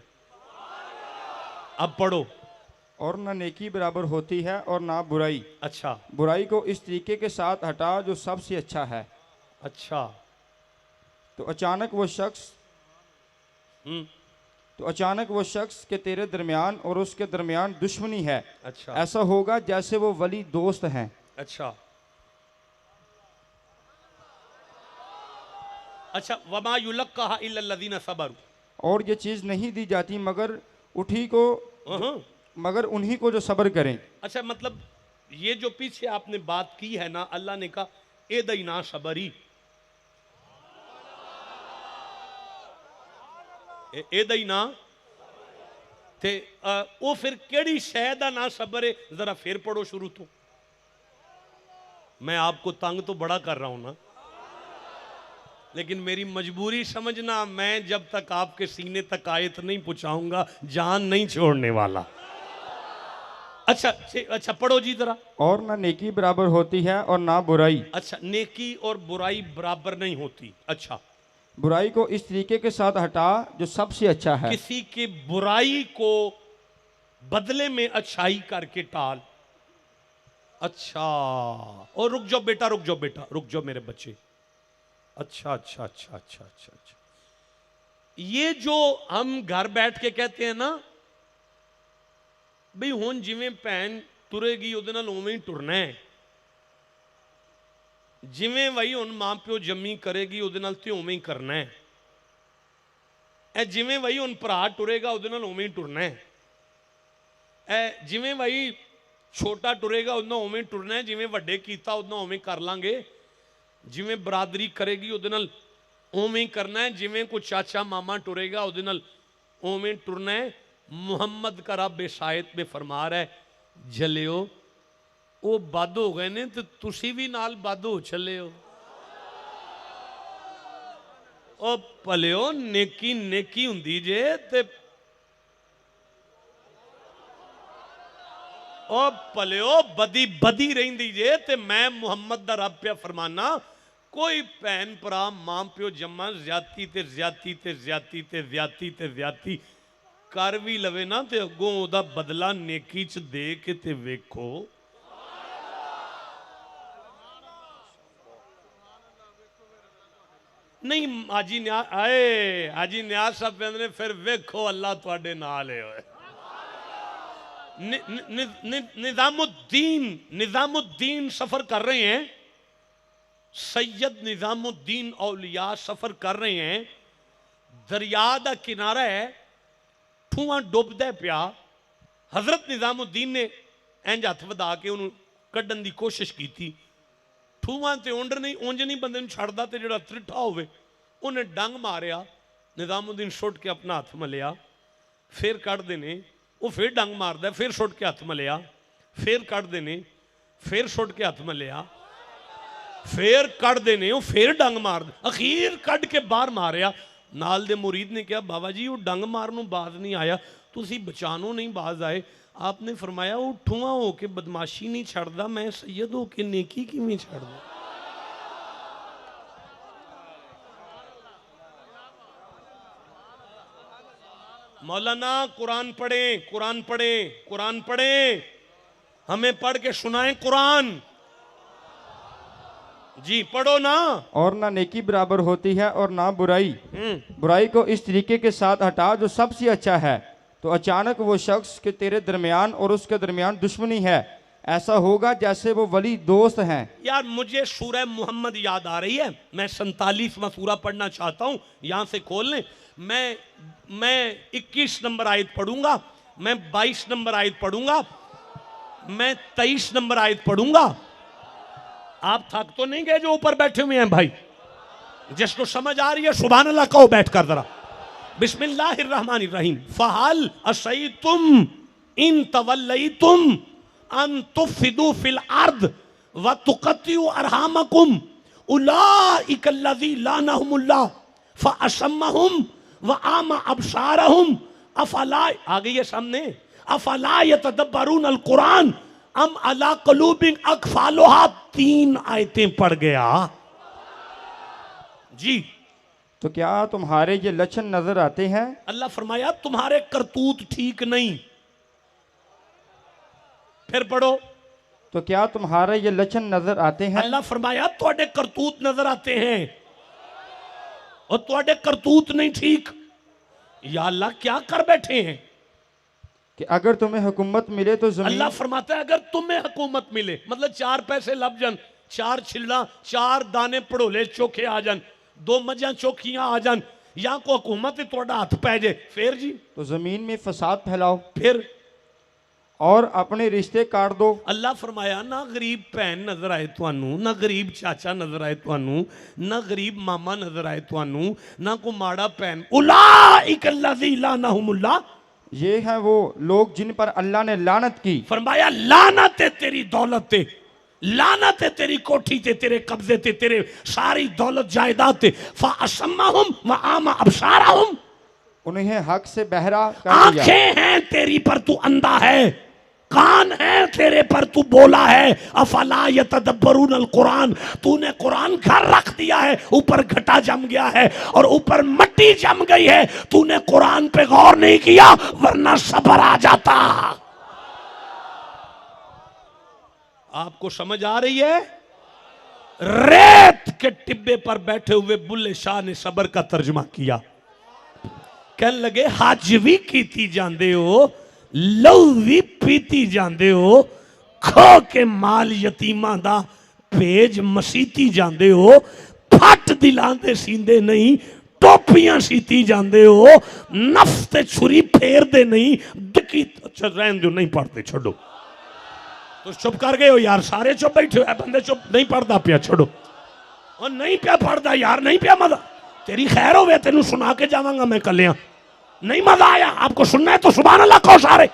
अब पढ़ो। और ना नेकी बराबर होती है और ना बुराई, अच्छा, बुराई को इस तरीके के साथ हटा जो सबसे अच्छा है। अच्छा, तो अचानक वो शख्स हम्म, तो अचानक वो शख्स के तेरे दरमियान और उसके दरमियान दुश्मनी है। अच्छा, ऐसा होगा जैसे वो वली दोस्त हैं। अच्छा, अच्छा। वमा युलक्काहा इल्लल्लज़ीना सबरू। और ये चीज़ नहीं दी जाती मगर उठी को हाँ। मगर उन्हीं को जो सब्र करें। अच्छा, मतलब ये जो पीछे आपने बात की है ना, अल्लाह ने कहा ए दई ना सबरी, ए दई ना ते वो फिर केड़ी शय दा ना सबर है, जरा फिर पढ़ो शुरू तो। मैं आपको तंग तो बड़ा कर रहा हूं ना, लेकिन मेरी मजबूरी समझना, मैं जब तक आपके सीने तक आयत नहीं पहुंचाऊंगा जान नहीं छोड़ने वाला। अच्छा, अच्छा, पढ़ो जी जरा। और ना नेकी बराबर होती है और ना बुराई, अच्छा, नेकी और बुराई बराबर नहीं होती। अच्छा, बुराई को इस तरीके के साथ हटा जो सबसे अच्छा है। किसी के बुराई को बदले में अच्छाई करके टाल। अच्छा, और रुक जाओ बेटा, रुक जाओ बेटा, रुक जाओ मेरे बच्चे। अच्छा, अच्छा, अच्छा, अच्छा, अच्छा, अच्छा। ये जो हम घर बैठ के कहते हैं ना बई हुण जिवें भैन तुरेगी उहदे नाल उवें ही टुरना है, जिवें भाई हुण मां प्यो जम्मी करेगी उहदे नाल ते उवें ही करना है, ए जिवें भाई हुण भरा टुरेगा उहदे नाल उवें ही टुरना है, ए जिवें भाई छोटा टुरेगा उहदे नाल उवें ही टुरना है, जिवें वड्डे कीता उहदे नाल उवें कर लांगे, जिवें बरादरी करेगी उहदे नाल उवें ही करना है, जिवें कोई चाचा मामा टुरेगा उहदे नाल उवें टुरना है। मुहम्मद का रब शायद में फरमा रहा है, जलियो वो बद हो गए ने तो तुसी भी नाल बद हो चले हो। ओ भलियो नेकी नेकी हुंदी जे ते ओ भलियो बदी बदी रहिंदी जे ते मैं मुहम्मद दा रब पे फरमाना, कोई भैन भरा मां प्यो जम्मा ज्यादती ते ज्यादती ते ज्यादती ते ज्यादती ते ज्यादती कर भी लवे ना ते अगों ओदा बदला नेकी च दे के ते वेखो। नहीं हाजी न्याज आए, हाजी न्याज साहब कहते ने फिर वेखो अल्लाह तुहाडे नाल है। निजामुद्दीन निजामुद्दीन सफर कर रहे हैं, सैयद निजामुद्दीन औलिया सफर कर रहे हैं, दरिया दा किनारा है, ठूआं डुबदा पिया, हजरत निजामुद्दीन ने इंज हथ वधा के उन्होंने कड्ढन की कोशिश की, ठूआं ते उंड नहीं उंज नहीं बंदे छड़दा ते जिहड़ा त्रिठा होवे उन्हें डंग मारिया, निजामुद्दीन सुट के अपना हथ मलिया, फिर कढ़दे ने, वो फिर डंग मारदा, फिर सुट के हथ मलिया, फिर कढ़दे ने, फिर सुट के हथ मलिया, फिर कढ़दे ने, वो फिर डंग मार, अखीर कढ़ के बाहर मारिया। नाल दे मुरीद ने कहा बाबा जी वो डंग मारनों बाज नहीं आया, तुसी बचानो नहीं बाज आए। आपने फरमाया वो ठुआ हो के बदमाशी नहीं छड़दा, मैं सैयद हो के नेकी किवें छड़दा। मौलाना कुरान पढ़ें, कुरान पढ़ें, कुरान पढ़ें, हमें पढ़ के सुनाएं कुरान। जी पढ़ो ना। और ना नेकी बराबर होती है और ना बुराई। बुराई को इस तरीके के साथ हटा जो सबसे अच्छा है, तो अचानक वो शख्स के तेरे दरमियान और उसके दरमियान दुश्मनी है, ऐसा होगा जैसे वो वली दोस्त हैं। यार मुझे सूरह मोहम्मद याद आ रही है, मैं 47वां सूरा पढ़ना चाहता हूं, यहां से खोल लें। मैं 21 नंबर आयत पढ़ूंगा, मैं 22 नंबर आयत पढ़ूंगा, मैं 23 नंबर आयत पढ़ूंगा। आप थक तो नहीं गए जो ऊपर बैठे हुए हैं भाई? जिसको समझ आ रही है सुभान अल्लाह कहो बैठ कर जरा। बिस्मिल्लाहिर्रहमानिर्रहीम। फहल असैतुम इन तवल्लैतुम अन तुफसिदू फिल अर्द व तुक़त्तिउ अरहामकुम उलाइकल्लज़ी लानहुमुल्लाह फअशम्महुम व आमा अबसारहुम अफला। आ गई है सामने। अफला यतदब्बरून अल कुरान अम अला क़ुलूबिन अक़फ़ालुहा। 3 आयतें पढ़ गया जी। तो क्या तुम्हारे ये लक्षण नजर आते हैं? अल्लाह फरमाया तुम्हारे करतूत ठीक नहीं। फिर पढ़ो। तो क्या तुम्हारे ये लक्षण नजर आते हैं? अल्लाह फरमाया तुहाडे करतूत नजर आते हैं और तुहाडे करतूत नहीं ठीक। या अल्लाह क्या कर बैठे हैं? कि अगर तुम्हें हुकूमत मिले तो अल्लाह जमीन। फरमाता है अगर तुम्हें हुकूमत मिले, मतलब 4 पैसे लब जन, 4 छिल्ला, 4 दाने पड़ोले चोखे आ जान, 2 मझां चोखियां आ जान, या को हुकूमत ही थोड़ा हाथ पै जाए, फिर जी तो जमीन में फसाद फैलाओ फिर और अपने रिश्ते काट दो। अल्लाह फरमाया ना गरीब भैन नजर आए तुहानू, ना गरीब चाचा नजर आए तुहानू, ना गरीब मामा नजर आए तुहानू, ना को माड़ा भैन। उलाइकल्लज़ी लानहुमुल्लाह। ये हैं वो लोग जिन पर अल्लाह ने लानत की। फरमाया लानत है तेरी दौलत ते, लानत है तेरी कोठी ते, तेरे कब्जे ते, तेरे सारी दौलत जायदाद ते। फअशम्महुम व आमा अबसारहुम। उन्हें हक से बहरा कर दिया। आंखें हैं तेरी पर तू अंधा है, कान है तेरे पर तू बोला है। अफला यतदब्बरून अल कुरान। तूने कुरान घर रख दिया है, ऊपर घटा जम गया है और ऊपर मट्टी जम गई है। तूने कुरान पे गौर नहीं किया वरना सबर आ जाता। आपको समझ आ रही है? रेत के टिब्बे पर बैठे हुए बुल्ले शाह ने सबर का तर्जमा किया। कहने लगे हज भी कीती जांदे हो, लहू भी पीती जांदे हो, खो के माल यतीमां दा भेज मसीती जांदे हो, फट दिलां दे सींदे नहीं, टोपियां सीती जांदे हो, नफ्स ते छुरी फेर दे नहीं दिकी। अच्छा रहन दो, नहीं पढ़ते छोड़ो। तो चुप कर गए हो यार, सारे चुप बैठे हो, बंदे चुप नहीं पढ़ता पिया छोड़ो। और नहीं पिया पढ़ता यार, नहीं पिया मजा। तेरी खैर हो, तेनू सुना के जावांगा मैं कलिया। नहीं मजा आया आपको सुनना है तो सुभान अल्लाह कहो सारे।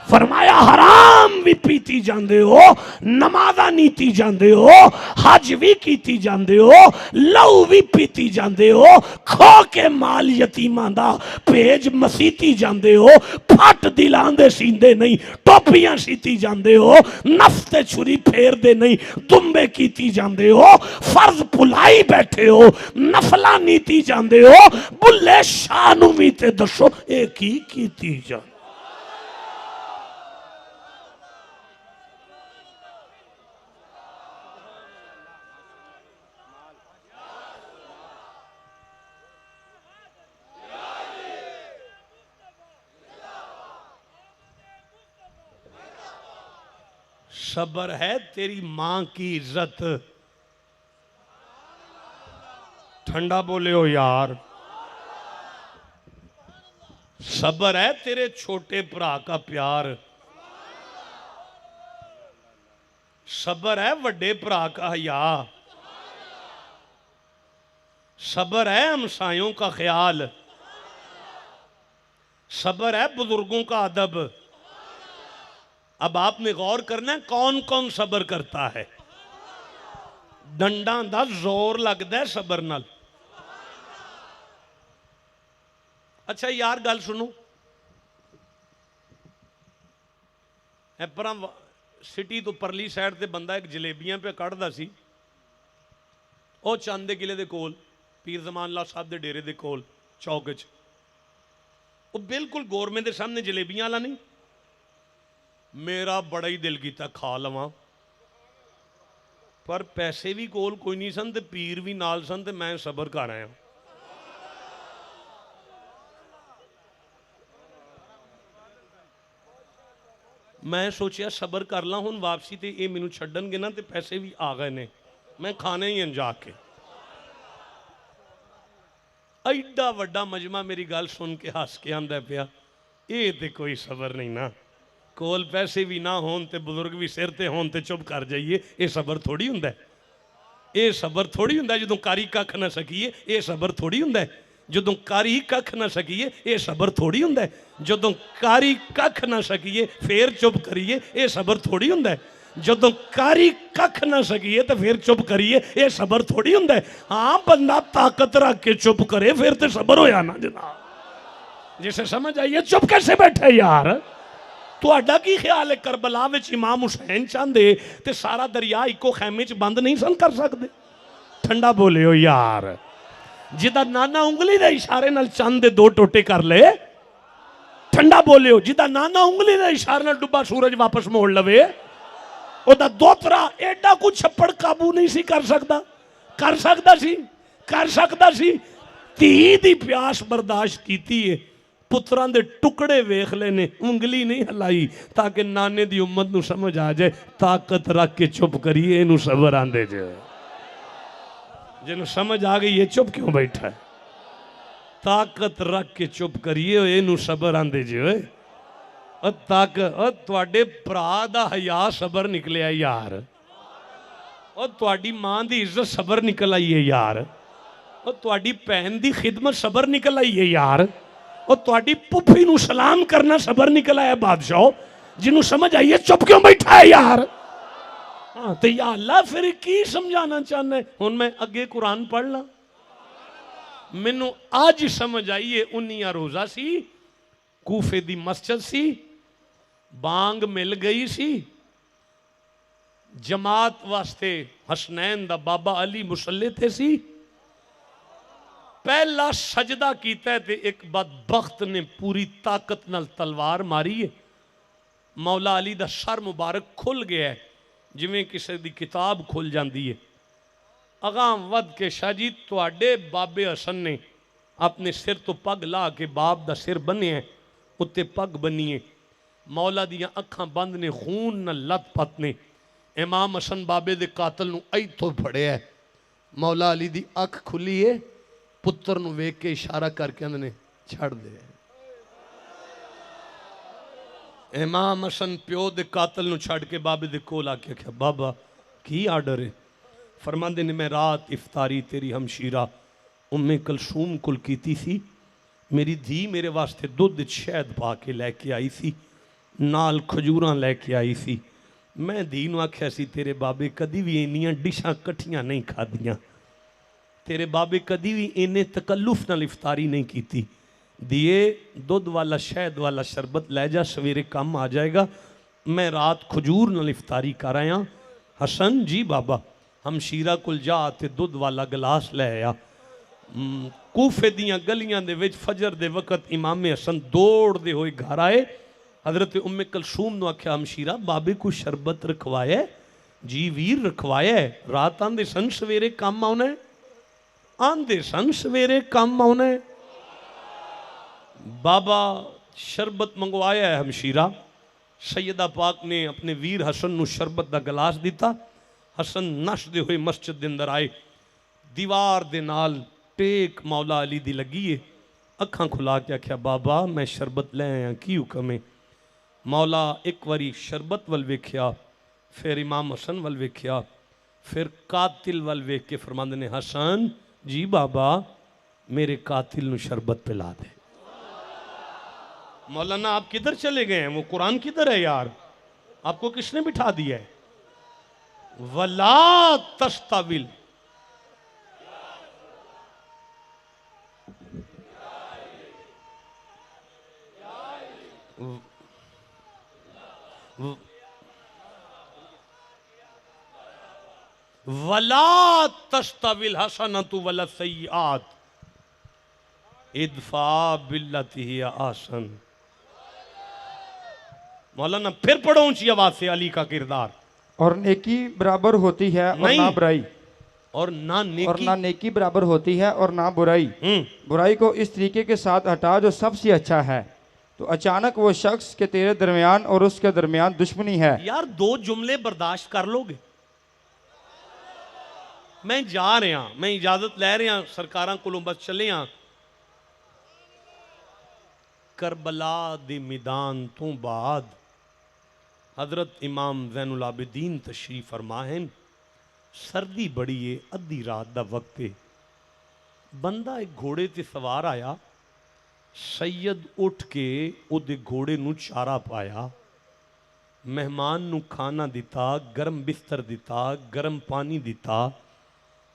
फरमाया हराम भी पीती जांदे हो, नमाजा नीती जांदे हो, हज भी कीती जांदे हो, लहू भी पीती जांदे हो, खो के माल यतीमां दा भेज मसीती जांदे हो, फट दिलां दे सींदे नहीं, टोपियां सीती जांदे हो, नफ्स ते छुरी फेर दे नहीं, दुम्बे कीती जांदे हो, फर्ज भुलाई बैठे हो, नफला नीती जांदे हो। बुल्ले शाह नू भी ते दसो ए की कीती जांदे। सबर है तेरी मां की इज्जत। ठंडा बोले हो यार। सबर है तेरे छोटे भरा का प्यार। सबर है वड्डे भरा का हया। सबर है हमसायों का ख्याल। सबर है बुजुर्गों का अदब। अब आपने गौर करना है कौन कौन सबर करता है। डंडा दा जोर लगता है सबर नाल। अच्छा यार गल सुनो, पर सिटी तो परली साइड ते बंदा एक जलेबियां पे कढ़दा सी, ਉਹ ਚੰਦ ਦੇ ਕਿਲੇ ਦੇ ਕੋਲ, ਪੀਰ ਜ਼ਮਾਨ ਅੱਲਾ ਸਾਹਿਬ ਦੇ ਡੇਰੇ ਦੇ ਕੋਲ ਚੌਕ 'ਚ। वो बिल्कुल गौरमेंट के सामने जलेबियां वाला नहीं। मेरा बड़ा ही दिल किया खा लवां, पर पैसे भी कोल कोई नहीं सन, ते पीर भी नाल सन, ते मैं सबर कर आया। मैं सोचा सबर कर ला, हुण वापसी ते ये मैनू छड्डणगे ना, ते पैसे भी आ गए ने, मैं खाने ही हैं जाके। एडा वड्डा मजमा मेरी गल सुन के हस के आंदा पिया, ये ते कोई सबर नहीं ना। कोल पैसे भी ना होन ते बुजुर्ग भी सिर ते होन ते चुप कर जाइए, ये सबर थोड़ी हुंदा है। ये सबर थोड़ी हुंदा है जदों कारी कख ना सकीए, ये सबर थोड़ी हुंदा है जदों कारी कख ना सकीए, ये सबर थोड़ी हुंदा है जदों कारी कख ना सकीए फिर चुप करिए, ये सबर थोड़ी हुंदा है जदों कारी कख ना सकीए तो फिर चुप करिए, ये सबर थोड़ी हुंदा है। हाँ, बंदा ताकत रख के चुप करे फिर तो सबर होया ना जनाब। जिसे समझ आइए चुप कैसे बैठे यार। तुहाडा की ख्याल है करबला विच इमाम हुसैन चाहते तो सारा दरिया इको खैमे च बंद नहीं सन कर सकते? ठंडा बोले हो यार। जिदा नाना उंगली के इशारे नाल चंद दे दो टोटे कर ले, ठंडा बोले हो। जिदा नाना उंगली के इशारे नाल डुब्बा सूरज वापस मोड़ लवे, ओदा दोतरा एडा कुछ छप्पड़ काबू नहीं सी कर सकता। कर सकता सी, कर सकता सी। धी दी प्यास बर्दाश्त कीती है, पुत्रां दे टुकड़े वेख लेने, उंगली नहीं हिलाई, ताकि नाने दी उम्मत नू समझ आ जाए ताकत रख के चुप करिए, इनू सबर आंदे जे। जिन्हों समझ आ गई ये चुप क्यों बैठा है? ताकत रख के चुप करिए, इनू सबर आंदे जे। तक तुहाडे भरा दा हया सबर निकलिया यार, और तुहाडी मां दी इज्जत सबर निकल आई है यार, और तुहाडी भैन दी खिदमत सबर निकल आई है यार, और तुहाडी पुफी नू सलाम करना सबर निकल आया बादशाह। जिन्हों समझ आई है चुप क्यों बैठा है यार? हाँ तो या अल्लाह फिर की समझाना चाहना है? हुण मैं अगे कुरान पढ़ ला, मैनू अज समझ आई है। 19 रोजा सी, कूफे दी मस्जिद सी, बांग मिल गई सी, जमात वास्ते हसनैन दा बाबा अली मुसल्ले थे सी, पहला सजदा कीता ते एक बदबख्त ने पूरी ताकत नाल तलवार मारी है, मौला अली दा सर मुबारक खुल गया है जिवें किसी दी किताब खुल जाती है। अगाम वध के शाजी तुहाडे बाबे हसन ने अपने सिर तो पग ला के बाप दा सिर बन्निया, उत्ते पग बनीए, मौला दियां अखां बंद ने, खून न लत-पत ने। इमाम हसन बाबे दे कातल नू इथों फड़िया, मौला अली दी अख खुली है, पुत्र नू वेख के इशारा करके आंदे ने छड़ दे। इमाम हसन प्यो दे कातल नू छड़ के बाबे दे कोल आके आख्या, बाबा की आर्डर है? फरमांदे ने मैं रात इफ्तारी तेरी हमशीरा उम्मे कलसूम कुल कीती सी, मेरी धी मेरे वास्ते दुध शहद पा के लैके आई सी, नाल खजूरां लैके आई सी। मैं धी नू आख्या सी तेरे बाबे कदी भी इन्नियां डिशां कट्ठियां नहीं खादियां, तेरे बाबे कदी भी इन्ने तकल्लुफ नाल इफ्तारी नहीं कीती। दिए दुध वाला शहद वाला शरबत लै जा, सवेरे काम आ जाएगा। मैं रात खजूर नाल इफ्तारी कर आया। हसन जी बाबा हमशीरा कुल जा ते दुध वाला गिलास लै आया। कूफे दियां गलियां दे विच फजर दे वक़्त इमाम हसन दौड़दे होए घर आए। हजरत उम्मे कलसूम नू आख्या, हमशीरा बाबे को शरबत रखवाया? जी वीर रखवाया है। रात आंदे सन सवेरे काम आना है, आंदे सन सवेरे काम आना है। बाबा शरबत मंगवाया है हमशीरा। सैयदा पाक ने अपने वीर हसन नू शरबत का गिलास दिता। हसन नसदे हुए मस्जिद के अंदर आए, दीवार दे नाल टेक मौला अली दी लगी है, अखां खुला के आख्या, बाबा मैं शरबत ले आया, की हुक्म है? मौला एक बारी शरबत वल वेख्या, फिर इमाम हसन वल वेख्या, फिर कातिल वल वेख के फरमांदे ने, हसन जी बाबा मेरे कातिल नू शरबत पिला दे। मौलाना आप किधर चले गए हैं? वो कुरान किधर है यार? आपको किसने बिठा दिया है? वला तस्ताविल, वला तस्ताविल हसनतु वला सय्यात। इदफा बिल्लती हिया आसन। मौलाना फिर पढ़ो ऊंची आवाज से अली का किरदार। और नेकी बराबर होती है और नहीं। ना बुराई, और ना नेकी, और ना नेकी बराबर होती है और ना बुराई। बुराई को इस तरीके के साथ हटा जो सबसे अच्छा है। तो अचानक वो शख्स के तेरे दरमियान और उसके दरमियान दुश्मनी है। यार 2 जुमले बर्दाश्त कर लोगे? मैं जा रहा, मैं इजाजत लै रहा सरकारां कोलों, बस चले हाँ। करबला दे मैदान तो बाद हजरत इमाम ज़ैनुल आबिदीन तशरीफ फरमा हैं। सर्दी बड़ी है, अद्धी रात दा वक्त है। बंदा एक घोड़े ते सवार आया। सैयद उठ के उहदे घोड़े नू चारा पाया, मेहमान नू खाना दिता, गर्म बिस्तर दिता, गर्म पानी दिता।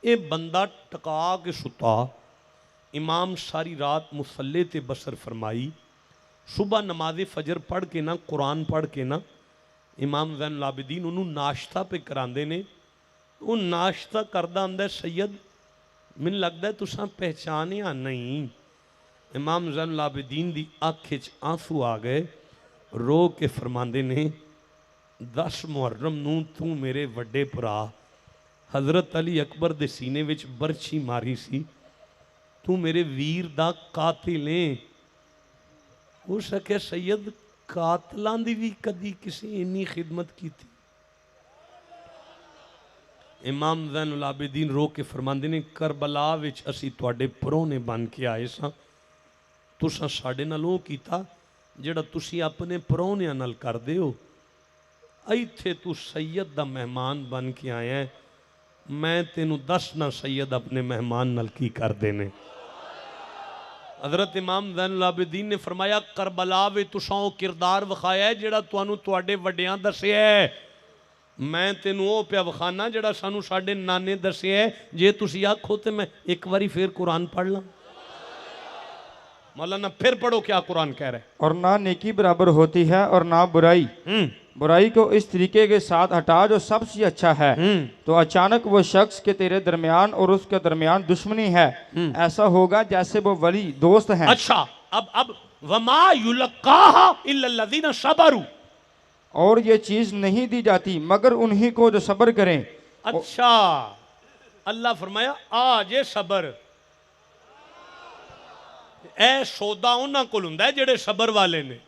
ये बंदा टका के सुता। इमाम सारी रात मुसल्ले ते बसर फरमाई। सुबह नमाज फजर पढ़ के ना, कुरान पढ़ के ना, इमाम ज़ैनुल आबिदीन उन्होंने नाश्ता पे करांदे ने। वो नाश्ता करदा आंदा, सैयद मैनू लगता है तुसां पहचानिया नहीं। इमाम ज़ैनुल आबिदीन दी अख च आंसू आ गए। रो के फरमांदे ने, 10 मुहर्रम नू तू मेरे वड्डे भरा हज़रत अली अकबर दे सीने विच बरछी मारी सी, तू मेरे वीर दा कातिल है। हो सके सैयद कातलां दी भी कदी किसी इन्नी खिदमत की थी? इमाम ज़ैनुल आबिदीन रो के फरमांदे ने, करबला विच असी तुहाडे परौने बन के आए सां। तुसां साडे नाल ओह कीता जिहड़ा तुसीं अपने परौनियां नाल करदे हो। इत्थे तू सैयद दा मेहमान बन के आया है। मैं तेनू दसना सैयद अपने मेहमान नाल की करदे ने। हज़रत इमाम ज़ैनुल आबिदीन ने फरमाया, करबला वे तुसां ओह किरदार विखाया है जिहड़ा तुहानू तुहाडे वड्डियां दस्सिया है। मैं तेनू ओह पिया विखाना जिहड़ा सानू साडे नाने दस्सिया है। जे तुसीं आखो तो मैं एक बारी फिर कुरान पढ़ ला। मौलाना फिर पढ़ो क्या कुरान कह रहा है। और ना नेकी बराबर होती है और ना बुराई। बुराई को इस तरीके के साथ हटा जो सबसे अच्छा है। तो अचानक वो शख्स के तेरे दरमियान और उसके दरमियान दुश्मनी है। ऐसा होगा जैसे वो वली दोस्त हैं। अच्छा, अब वमा युलक्काहा इल्लल्लज़ीना सबरू। और ये चीज नहीं दी जाती मगर उन्हीं को जो सब्र करें। अच्छा, अल्लाह फरमाया आ जे सबर। ए सौदा उन्हां कोल हुंदा है जेड़े सबर वाले ने।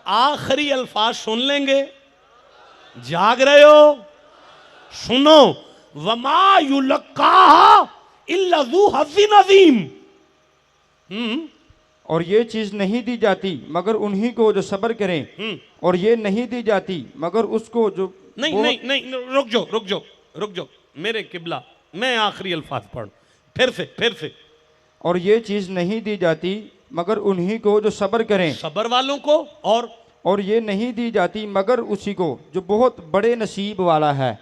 आखिरी अल्फाज सुन लेंगे, जाग रहे हो? सुनो, वमा युलक्काहा इल्ला ज़ू हज़्ज़िन अज़ीम। और ये चीज नहीं दी जाती मगर उन्हीं को जो सब्र करें। और ये नहीं दी जाती मगर उसको जो नहीं, रुक जाओ मेरे किबला, मैं आखिरी अल्फाज पढ़ फिर से। और ये चीज नहीं दी जाती मगर उन्हीं को जो सब्र करें। सबर वालों को। और ये नहीं दी जाती मगर उसी को जो बहुत बड़े नसीब वाला है।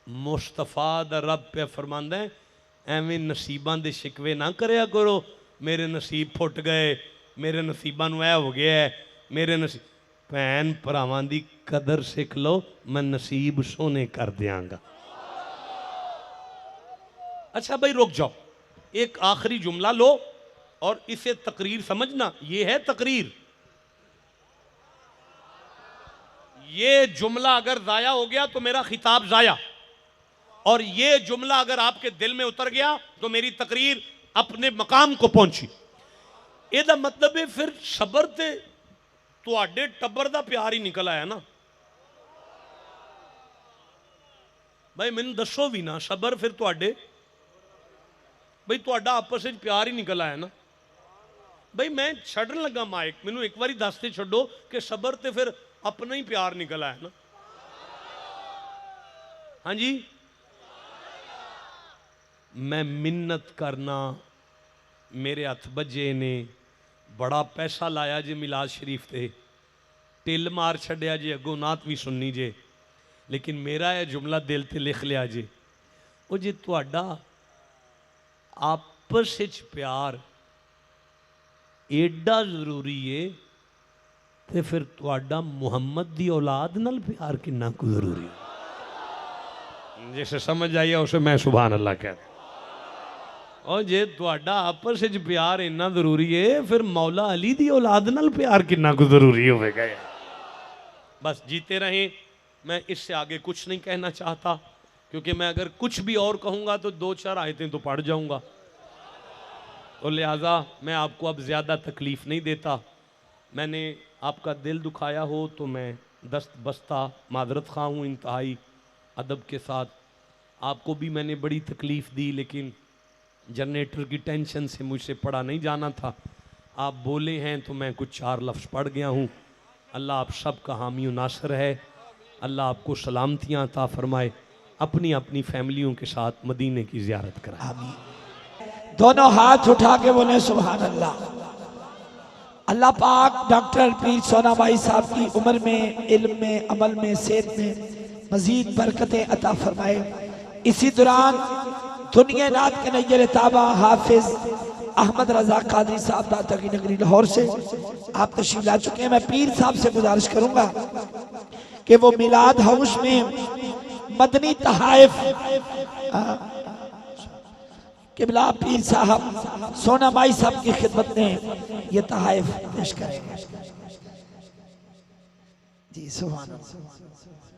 मुस्तफा दा रब पे फरमांदा है, एवें नसीबां दे शिकवे ना करया करो। मेरे नसीब फुट गए, मेरे नसीबां नूं ऐ हो गया है, मेरे नसीब। भैन भरावां दी कदर सिख लो, मैं नसीब सोने कर दियांगा। अच्छा भाई रुक जाओ, एक आखिरी जुमला लो और इसे तकरीर समझना। ये है तकरीर। ये जुमला अगर जाया हो गया तो मेरा खिताब जाया, और ये जुमला अगर आपके दिल में उतर गया तो मेरी तकरीर अपने मकाम को पहुंची। ਇਹਦਾ मतलब है फिर सबर ते तुहाडे टब्बर दा प्यार ही निकल आया ना। भाई मैनू दसो भी ना, सबर फिर तुहाडे भाई तुहाडा आपस में प्यार ही निकल आया ना। भाई मैं छड्डन लगा माइक, मैनू एक बारी दसते छड्डो कि सबर ते फिर अपना ही प्यार निकल आया ना। हाँ जी, मैं मिन्नत करना, मेरे हथ बजे ने, बड़ा पैसा लाया जे मिलाद शरीफ ते, टिल मार छड्या जे, अगों नात भी सुननी जे, लेकिन मेरा यह जुमला दिल ते लिख लिया जे। वो जे तुहाडा आपस विच प्यार एडा जरूरी है तो फिर तुहाडा मुहम्मद दी औलाद नाल प्यार कितना कुछ जरूरी है। जिसे समझ आई है उसे मैं सुभान अल्लाह कहता। और जे तुहाडा आपस विच प्यार इन्ना जरूरी है, फिर मौला अली दी औलाद नाल प्यार कितना कुछ जरूरी होगा यार। बस जीते रहें, मैं इससे आगे कुछ नहीं कहना चाहता, क्योंकि मैं अगर कुछ भी और कहूँगा तो 2-4 आयतें तो पढ़ जाऊँगा। तो लिहाजा मैं आपको अब ज़्यादा तकलीफ़ नहीं देता। मैंने आपका दिल दुखाया हो तो मैं दस्त बस्ता मादरत खा हूँ इंतहाई अदब के साथ। आपको भी मैंने बड़ी तकलीफ़ दी, लेकिन जनरेटर की टेंशन से मुझसे पढ़ा नहीं जाना था। आप बोले हैं तो मैं कुछ 4 लफ्ज़ पढ़ गया हूँ। अल्लाह आप सब का हामी नासर है। अल्लाह आपको सलामतियाँ अता फरमाए। अपनी अपनी फैमिलियों के साथ मदीने की ज़ियारत कराए। आमीन। दोनों हाथ उठा के बोले सुभान अल्लाह। अल्लाह पाक डॉक्टर पीर सोना भाई साहब की उम्र में, इल्म में, अमल में, सेहत में मजीद बरकतें अता फरमाए। इसी दौरान दुनिया नात के नैयर ताबा हाफिज अहमद रजा कादरी साहब दाता की नगरी लाहौर से आप तशरीफ ला चुके हैं। मैं पीर साहब से गुजारिश करूंगा कि वो मिलाद हाउस में मदनी तहाइफ किबला पीर साहब सोना माई साहब की खिदमत में ये तहाइफ पेश करेंगे। जी सुभान अल्लाह।